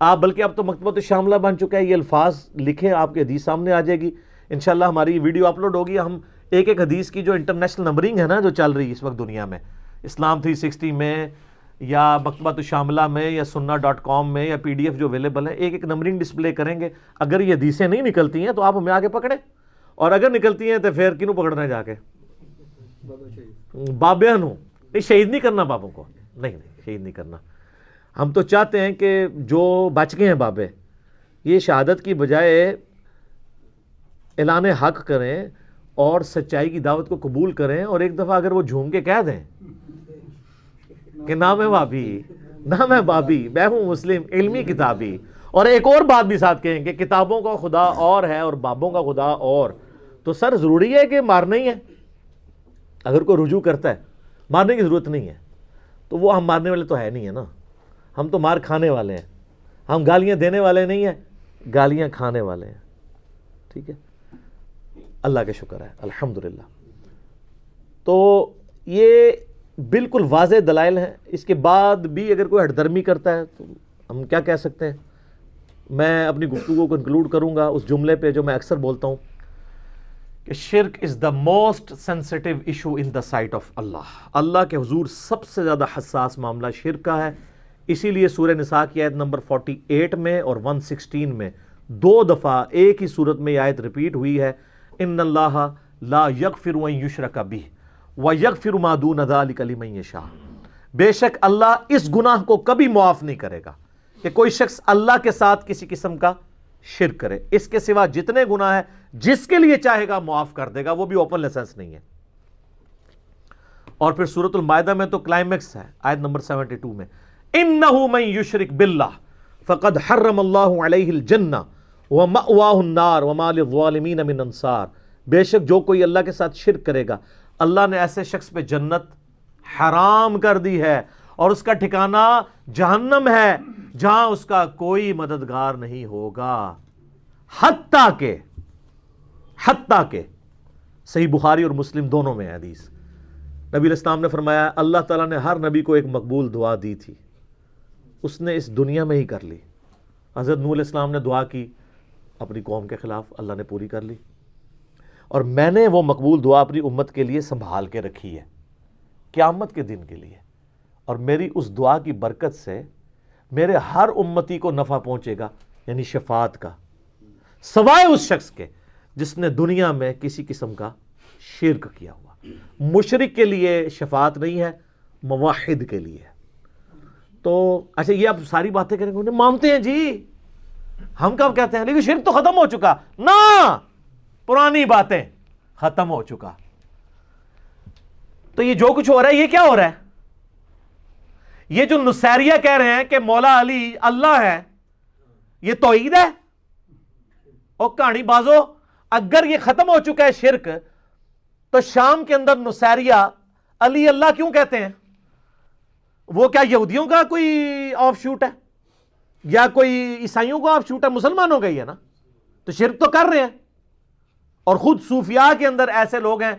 آپ، بلکہ اب تو مکتبۃ الشاملہ بن چکا ہے، یہ الفاظ لکھیں آپ کے حدیث سامنے آ جائے گی انشاءاللہ۔ ہماری ویڈیو اپلوڈ ہوگی، ہم ایک ایک حدیث کی جو انٹرنیشنل نمبرنگ ہے نا جو چل رہی ہے اس وقت دنیا میں، اسلام 360 میں یا مکتبۃ الشاملہ میں یا sunna.com میں یا PDF جو اویلیبل ہے، ایک ایک نمبرنگ ڈسپلے کریں گے. اگر یہ حدیثیں نہیں نکلتی ہیں تو آپ ہمیں آگے پکڑیں، اور اگر نکلتی ہیں تو پھر کنوں پکڑنا ہے جا کے؟ بابیاں نو. نہیں، شہید نہیں کرنا بابوں کو، نہیں شہید نہیں کرنا. ہم تو چاہتے ہیں کہ جو بچ گئے ہیں بابے، یہ شہادت کی بجائے اعلان حق کریں اور سچائی کی دعوت کو قبول کریں، اور ایک دفعہ اگر وہ جھوم کے کہہ دیں کہ نہ میں بابی، نہ میں بابی، میں ہوں مسلم علمی کتابی. اور ایک اور بات بھی ساتھ کہیں کہ کتابوں کا خدا اور ہے اور بابوں کا خدا اور، تو سر ضروری ہے کہ مارنا ہی ہے؟ اگر کوئی رجوع کرتا ہے مارنے کی ضرورت نہیں ہے، تو وہ ہم مارنے والے تو ہے نہیں ہے نا، ہم تو مار کھانے والے ہیں. ہم گالیاں دینے والے نہیں ہیں، گالیاں کھانے والے ہیں. ٹھیک ہے، اللہ کا شکر ہے الحمدللہ. تو یہ بالکل واضح دلائل ہیں. اس کے بعد بھی اگر کوئی ہٹ درمی کرتا ہے تو ہم کیا کہہ سکتے ہیں؟ میں اپنی گفتگو کو کنکلوڈ کروں گا اس جملے پہ جو میں اکثر بولتا ہوں کہ شرک is the most sensitive issue in the sight of اللہ. اللہ کے حضور سب سے زیادہ حساس معاملہ شرک کا ہے. اسی لیے سورہ نساء کی آیت نمبر 48 میں اور 116 میں 2 دفعہ ایک ہی صورت میں یہ آیت ریپیٹ ہوئی ہے، ان اللہ لا یغفر ان یشرک بہ ویغفر ما دون ذلک لمن یشاء. بے شک اللہ اس گناہ کو کبھی معاف نہیں کرے گا کہ کوئی شخص اللہ کے ساتھ کسی قسم کا شرک کرے. اس کے سوا جتنے گناہ ہیں جس کے لیے چاہے گا معاف کر دے گا، وہ بھی اوپن لائسنس نہیں ہے. اور پھر سورۃ المائدہ میں تو کلائمیکس ہے آیت نمبر 72 میں، انہ من یشرک باللہ فقد حرم اللہ علیہ الجنہ ومأواہ النار وما للظالمین من انصار. بے شک جو کوئی اللہ کے ساتھ شرک کرے گا، اللہ نے ایسے شخص پہ جنت حرام کر دی ہے اور اس کا ٹھکانہ جہنم ہے جہاں اس کا کوئی مددگار نہیں ہوگا. حتیٰ کہ صحیح بخاری اور مسلم دونوں میں حدیث، نبی علیہ السلام نے فرمایا اللہ تعالیٰ نے ہر نبی کو ایک مقبول دعا دی تھی، اس نے اس دنیا میں ہی کر لی. حضرت نوح علیہ السلام نے دعا کی اپنی قوم کے خلاف، اللہ نے پوری کر لی. اور میں نے وہ مقبول دعا اپنی امت کے لیے سنبھال کے رکھی ہے قیامت کے دن کے لیے، اور میری اس دعا کی برکت سے میرے ہر امتی کو نفع پہنچے گا، یعنی شفاعت کا، سوائے اس شخص کے جس نے دنیا میں کسی قسم کا شرک کیا ہوا. مشرک کے لیے شفاعت نہیں ہے، موحد کے لیے. تو اچھا یہ آپ ساری باتیں کریں گے، انہیں مانتے ہیں جی، ہم کب کہتے ہیں لیکن شرک تو ختم ہو چکا. نہ، پرانی باتیں ختم ہو چکا. تو یہ جو کچھ ہو رہا ہے یہ کیا ہو رہا ہے؟ یہ جو نصیریہ کہہ رہے ہیں کہ مولا علی اللہ ہے، یہ توحید ہے؟ اور کہانی بازو، اگر یہ ختم ہو چکا ہے شرک، تو شام کے اندر نصیریہ علی اللہ کیوں کہتے ہیں؟ وہ کیا یہودیوں کا کوئی آف شوٹ ہے یا کوئی عیسائیوں کا آف شوٹ ہے؟ مسلمانوں کا ہی ہے نا. تو شرک تو کر رہے ہیں. اور خود صوفیاء کے اندر ایسے لوگ ہیں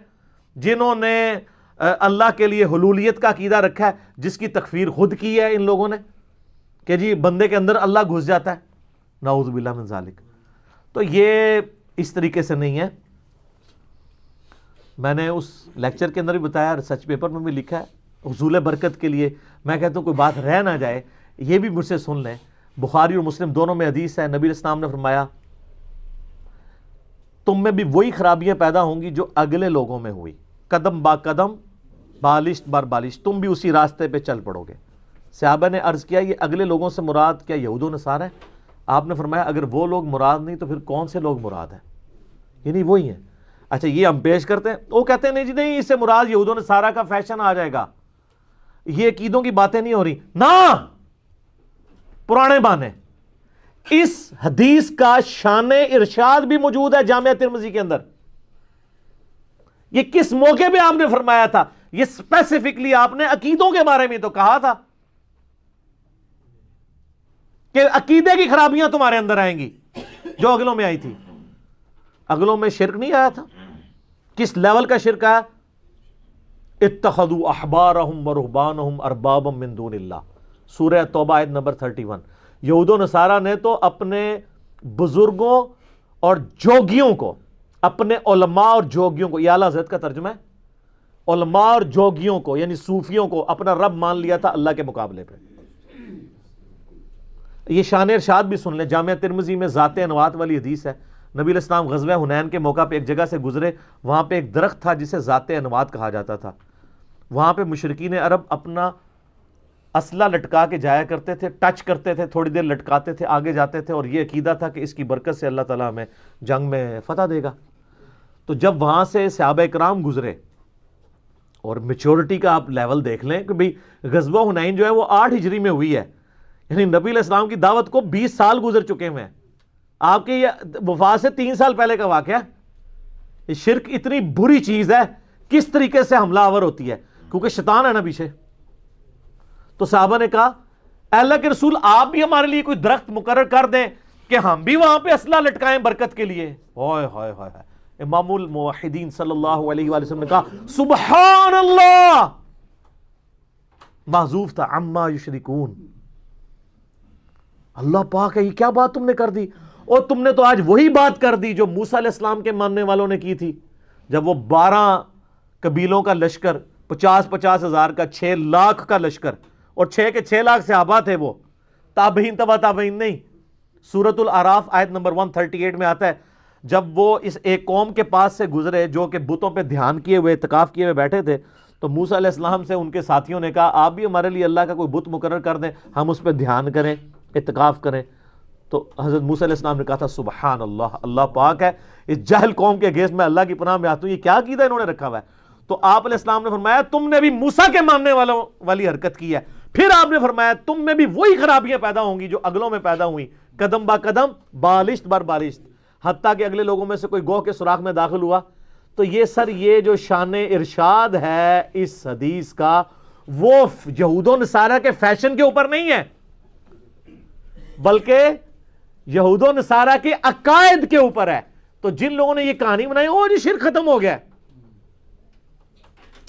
جنہوں نے اللہ کے لیے حلولیت کا عقیدہ رکھا ہے، جس کی تکفیر خود کی ہے ان لوگوں نے کہ جی بندے کے اندر اللہ گھس جاتا ہے، نعوذ باللہ من ذالک. تو یہ اس طریقے سے نہیں ہے. میں نے اس لیکچر کے اندر بھی بتایا، ریسرچ پیپر میں بھی لکھا ہے، حصول برکت کے لیے میں کہتا ہوں کوئی بات رہ نہ جائے، یہ بھی مجھ سے سن لیں. بخاری اور مسلم دونوں میں حدیث ہے، نبی علیہ السلام نے فرمایا تم میں بھی وہی خرابیاں پیدا ہوں گی جو اگلے لوگوں میں ہوئی، قدم با قدم بالشت بار بالشت، تم بھی اسی راستے پہ چل پڑو گے. صحابہ نے عرض کیا یہ اگلے لوگوں سے مراد کیا یہود و نصارہ ہے؟ آپ نے فرمایا اگر وہ لوگ مراد نہیں تو پھر کون سے لوگ مراد ہیں؟ یعنی وہی ہیں. اچھا یہ ہم پیش کرتے ہیں، وہ کہتے ہیں نہیں جی نہیں، اس سے مراد یہود و نصارہ کا فیشن آ جائے گا، یہ عقیدوں کی باتیں نہیں ہو رہی. نہ، پرانے بانے. اس حدیث کا شان ارشاد بھی موجود ہے جامعہ ترمذی کے اندر. یہ کس موقع پہ آپ نے فرمایا تھا؟ یہ اسپیسیفکلی آپ نے عقیدوں کے بارے میں تو کہا تھا کہ عقیدے کی خرابیاں تمہارے اندر آئیں گی جو اگلوں میں آئی تھی. اگلوں میں شرک نہیں آیا تھا. کس لیول کا شرک آیا؟ اتخذوا احبارهم ورهبانهم اربابا من دون اللہ، سورہ توبہ آیت نمبر 31. یہود و نصارہ نے تو اپنے بزرگوں اور جوگیوں کو، اپنے علماء اور جوگیوں کو، یہ اعلیٰ حضرت کا ترجمہ ہے، علماء اور جوگیوں کو یعنی صوفیوں کو اپنا رب مان لیا تھا اللہ کے مقابلے پہ. یہ شان ارشاد بھی سن لیں, جامعہ ترمذی میں ذات انوات والی حدیث ہے. نبی علیہ السلام غزوہ حنین کے موقع پہ ایک جگہ سے گزرے, وہاں پہ ایک درخت تھا جسے ذات انوات کہا جاتا تھا. وہاں پہ مشرکین عرب اپنا اسلحہ لٹکا کے جایا کرتے تھے, ٹچ کرتے تھے, تھوڑی دیر لٹکاتے تھے, آگے جاتے تھے, اور یہ عقیدہ تھا کہ اس کی برکت سے اللہ تعالیٰ ہمیں جنگ میں فتح دے گا. تو جب وہاں سے صحابہ اکرام گزرے, اور میچورٹی کا آپ لیول دیکھ لیں کہ بھئی غزوہ حنین جو ہے وہ 8 ہجری میں ہوئی ہے, یعنی نبی علیہ السلام کی دعوت کو 20 سال گزر چکے ہوئے ہیں. آپ کی وفات سے 3 سال پہلے کا واقعہ. یہ شرک اتنی بری چیز ہے, کس طریقے سے حملہ آور ہوتی ہے, کیونکہ شیطان ہے نا پیچھے. تو صحابہ نے کہا اے اللہ کے رسول آپ بھی ہمارے لیے کوئی درخت مقرر کر دیں کہ ہم بھی وہاں پہ اسلحہ لٹکائیں برکت کے لیے. ہائے ہائے ہائے. امام الموحدین صلی اللہ علیہ وآلہ وسلم نے کہا سبحان اللہ, محذوف تھا عما یشرکون. اللہ پاک ہے, یہ کیا بات تم نے کر دی, اور تم نے تو آج وہی بات کر دی جو موسیٰ علیہ السلام کے ماننے والوں نے کی تھی, جب وہ 12 قبیلوں کا لشکر 50 ہزار کا 6 لاکھ کا لشکر, اور 6 لاکھ صحابہ تھے, وہ تابعین تبع تابعین نہیں. سورۃ الاعراف آیت نمبر 138 میں آتا ہے, جب وہ اس ایک قوم کے پاس سے گزرے جو کہ بتوں پہ دھیان کیے ہوئے اعتکاف کیے ہوئے بیٹھے تھے, تو موسیٰ علیہ السلام سے ان کے ساتھیوں نے کہا آپ بھی ہمارے لیے اللہ کا کوئی بت مقرر کر دیں, ہم اس پہ دھیان کریں, اعتکاف کریں. تو حضرت موسیٰ علیہ السلام نے کہا تھا سبحان اللہ, اللہ پاک ہے, اس جاہل قوم کے اگینسٹ میں اللہ کی پناہ میں آتا ہوں, یہ کیا عقیدہ انہوں نے رکھا ہوا ہے. تو آپ علیہ السلام نے فرمایا تم نے بھی موسیٰ کے ماننے والوں والی حرکت کی ہے. پھر آپ نے فرمایا تم میں بھی وہی خرابیاں پیدا ہوں گی جو اگلوں میں پیدا ہوئی, قدم با قدم بالشت بر بالشت, حتیٰ کہ اگلے لوگوں میں سے کوئی گوہ کے سوراخ میں داخل ہوا. تو یہ جو شان ارشاد ہے اس حدیث کا, وہ یہود و نصارہ کے فیشن کے اوپر نہیں ہے, بلکہ یہود و نصارہ کے عقائد کے اوپر ہے. تو جن لوگوں نے یہ کہانی بنائی, او جی شرک ختم ہو گیا.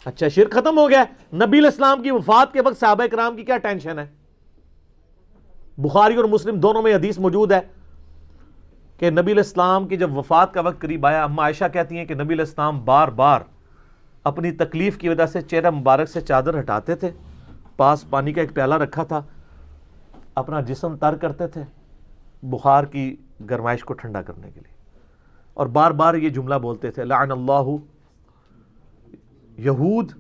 اچھا شرک ختم ہو گیا, نبی علیہ السلام کی وفات کے وقت صحابہ کرام کی کیا ٹینشن ہے؟ بخاری اور مسلم دونوں میں حدیث موجود ہے کہ نبی علیہ السلام کی جب وفات کا وقت قریب آیا, اما عائشہ کہتی ہیں کہ نبی علیہ السلام بار بار اپنی تکلیف کی وجہ سے چہرہ مبارک سے چادر ہٹاتے تھے, پاس پانی کا ایک پیالہ رکھا تھا, اپنا جسم تر کرتے تھے بخار کی گرمائش کو ٹھنڈا کرنے کے لیے, اور بار بار یہ جملہ بولتے تھے لعن اللہ یہود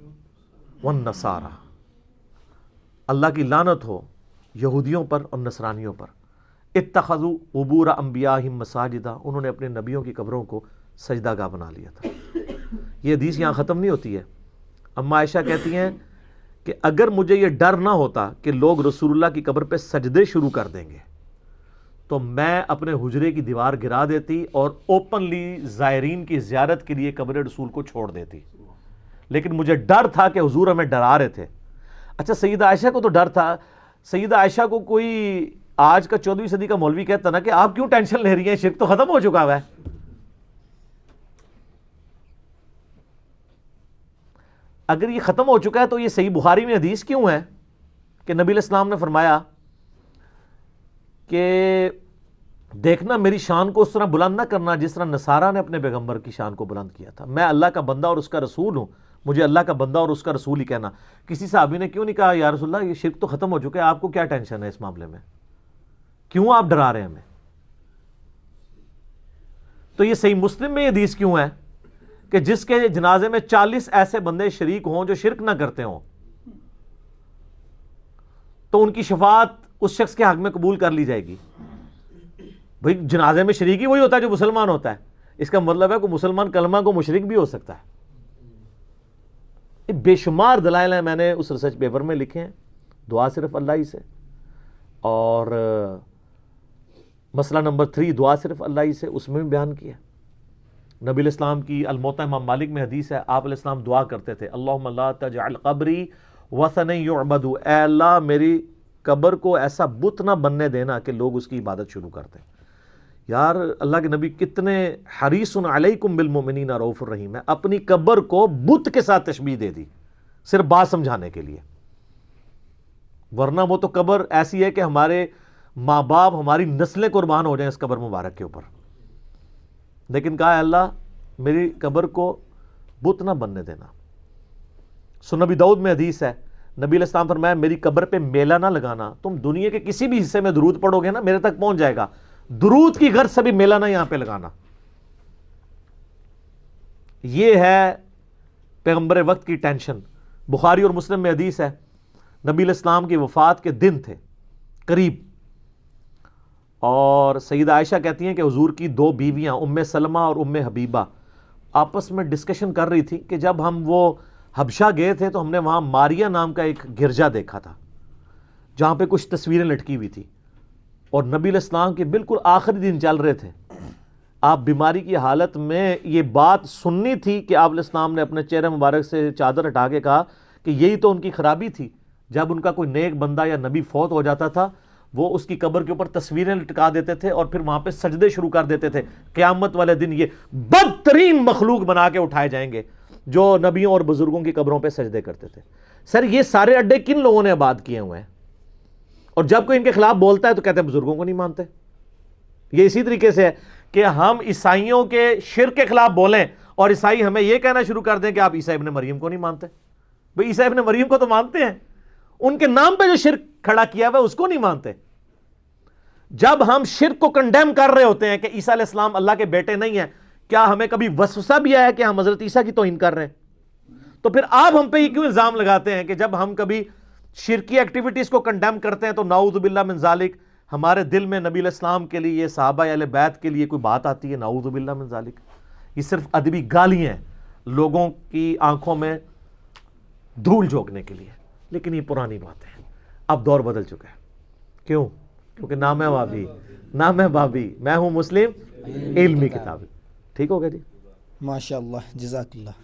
والنصارى, اللہ کی لعنت ہو یہودیوں پر اور نصرانیوں پر. اتخذوا قبور انبیاءہم مساجدا, انہوں نے اپنے نبیوں کی قبروں کو سجدہ گاہ بنا لیا تھا. یہ حدیث یہاں ختم نہیں ہوتی ہے. اما عائشہ کہتی ہیں کہ اگر مجھے یہ ڈر نہ ہوتا کہ لوگ رسول اللہ کی قبر پہ سجدے شروع کر دیں گے تو میں اپنے حجرے کی دیوار گرا دیتی اور اوپنلی زائرین کی زیارت کے لیے قبر رسول کو چھوڑ دیتی, لیکن مجھے ڈر تھا کہ حضور ہمیں ڈرا رہے تھے. اچھا سیدہ عائشہ کو تو ڈر تھا, سیدہ عائشہ کو کوئی آج کا 14ویں صدی کا مولوی کہتا نا کہ آپ کیوں ٹینشن لے رہی ہیں, شرک تو ختم ہو چکا ہوا ہے. اگر یہ ختم ہو چکا ہے تو یہ صحیح بخاری میں حدیث کیوں ہے کہ نبی علیہ السلام نے فرمایا کہ دیکھنا میری شان کو اس طرح بلند نہ کرنا جس طرح نصارہ نے اپنے پیغمبر کی شان کو بلند کیا تھا. میں اللہ کا بندہ اور اس کا رسول ہوں, مجھے اللہ کا بندہ اور اس کا رسول ہی کہنا. کسی صحابی نے کیوں نہیں کہا یا رسول اللہ یہ شرک تو ختم ہو چکا ہے, آپ کو کیا ٹینشن ہے اس معاملے میں, کیوں آپ ڈرا رہے ہیں ہمیں؟ تو یہ صحیح مسلم میں حدیث کیوں ہے کہ جس کے جنازے میں 40 ایسے بندے شریک ہوں جو شرک نہ کرتے ہوں تو ان کی شفاعت اس شخص کے حق میں قبول کر لی جائے گی. بھئی جنازے میں شریک ہی وہی ہوتا ہے جو مسلمان ہوتا ہے, اس کا مطلب ہے کہ مسلمان کلمہ کو مشرک بھی ہو سکتا ہے. بے شمار دلائل ہیں, میں نے اس ریسرچ پیپر میں لکھے ہیں, دعا صرف اللہ ہی سے, اور مسئلہ نمبر 3 دعا صرف اللہ ہی سے, اس میں بھی بیان کیا. نبی علیہ السلام کی الموطا امام مالک میں حدیث ہے, آپ علیہ السلام دعا کرتے تھے اللہم لا تجعل قبری وثنا یعبد, اے اللہ میری قبر کو ایسا بت نہ بننے دینا کہ لوگ اس کی عبادت شروع کرتے. یار اللہ کے نبی کتنے حریص علیکم بالمؤمنین رؤوف الرحیم ہے, اپنی قبر کو بت کے ساتھ تشبیہ دے دی صرف بات سمجھانے کے لیے, ورنہ وہ تو قبر ایسی ہے کہ ہمارے ماں باپ ہماری نسلیں قربان ہو جائیں اس قبر مبارک کے اوپر. لیکن کہا ہے اللہ میری قبر کو بت نہ بننے دینا. سنن داؤد میں حدیث ہے، نبی علیہ السلام فرمایا میری قبر پہ میلہ نہ لگانا، تم دنیا کے کسی بھی حصے میں درود پڑھو گے نا میرے تک پہنچ جائے گا، درود کی غرض سے بھی میلہ نہ یہاں پہ لگانا۔ یہ ہے پیغمبر وقت کی ٹینشن۔ بخاری اور مسلم میں حدیث ہے، نبی علیہ السلام کی وفات کے دن تھے قریب، اور سیدہ عائشہ کہتی ہیں کہ حضور کی دو بیویاں ام سلمہ اور ام حبیبہ آپس میں ڈسکشن کر رہی تھی کہ جب ہم وہ حبشہ گئے تھے تو ہم نے وہاں ماریا نام کا ایک گرجا دیکھا تھا جہاں پہ کچھ تصویریں لٹکی ہوئی تھی، اور نبی علیہ السلام کے بالکل آخری دن چل رہے تھے، آپ بیماری کی حالت میں یہ بات سننی تھی کہ آپ علیہ السلام نے اپنے چہرے مبارک سے چادر ہٹا کے کہا کہ یہی تو ان کی خرابی تھی، جب ان کا کوئی نیک بندہ یا نبی فوت ہو جاتا تھا وہ اس کی قبر کے اوپر تصویریں لٹکا دیتے تھے اور پھر وہاں پہ سجدے شروع کر دیتے تھے، قیامت والے دن یہ بدترین مخلوق بنا کے اٹھائے جائیں گے جو نبیوں اور بزرگوں کی قبروں پہ سجدے کرتے تھے۔ سر یہ سارے اڈے کن لوگوں نے آباد کیے ہوئے ہیں؟ اور جب کوئی ان کے خلاف بولتا ہے تو کہتے ہیں بزرگوں کو نہیں مانتے۔ یہ اسی طریقے سے ہے کہ ہم عیسائیوں کے شرک کے خلاف بولیں اور عیسائی ہمیں یہ کہنا شروع کر دیں کہ آپ عیسیٰ ابن مریم کو نہیں مانتے۔ بھئی عیسیٰ ابن مریم کو تو مانتے ہیں، ان کے نام پہ جو شرک کھڑا کیا ہوا ہے اس کو نہیں مانتے۔ جب ہم شرک کو کنڈیم کر رہے ہوتے ہیں کہ عیسیٰ علیہ السلام اللہ کے بیٹے نہیں ہیں، کیا ہمیں کبھی وسوسہ بھی آیا کہ ہم حضرت عیسیٰ کی توہین کر رہے ہیں؟ تو پھر آپ ہم پہ یہ کیوں الزام لگاتے ہیں کہ جب ہم کبھی شرکی ایکٹیویٹیز کو کنڈیم کرتے ہیں تو نعوذ باللہ من ذالک ہمارے دل میں نبی علیہ السلام کے لیے، صحابہ اہل بیت کے لیے کوئی بات آتی ہے؟ نعوذ باللہ من ذالک۔ یہ صرف ادبی گالیاں ہیں لوگوں کی آنکھوں میں دھول جھونکنے کے لیے، لیکن یہ پرانی باتیں ہیں، اب دور بدل چکا ہے۔ کیوں؟ کیونکہ نہ میں وابی نہ میں بابی، میں ہوں مسلم علمی کتابی۔ ٹھیک ہو گیا جی؟ ماشاء اللہ، جزاک اللہ۔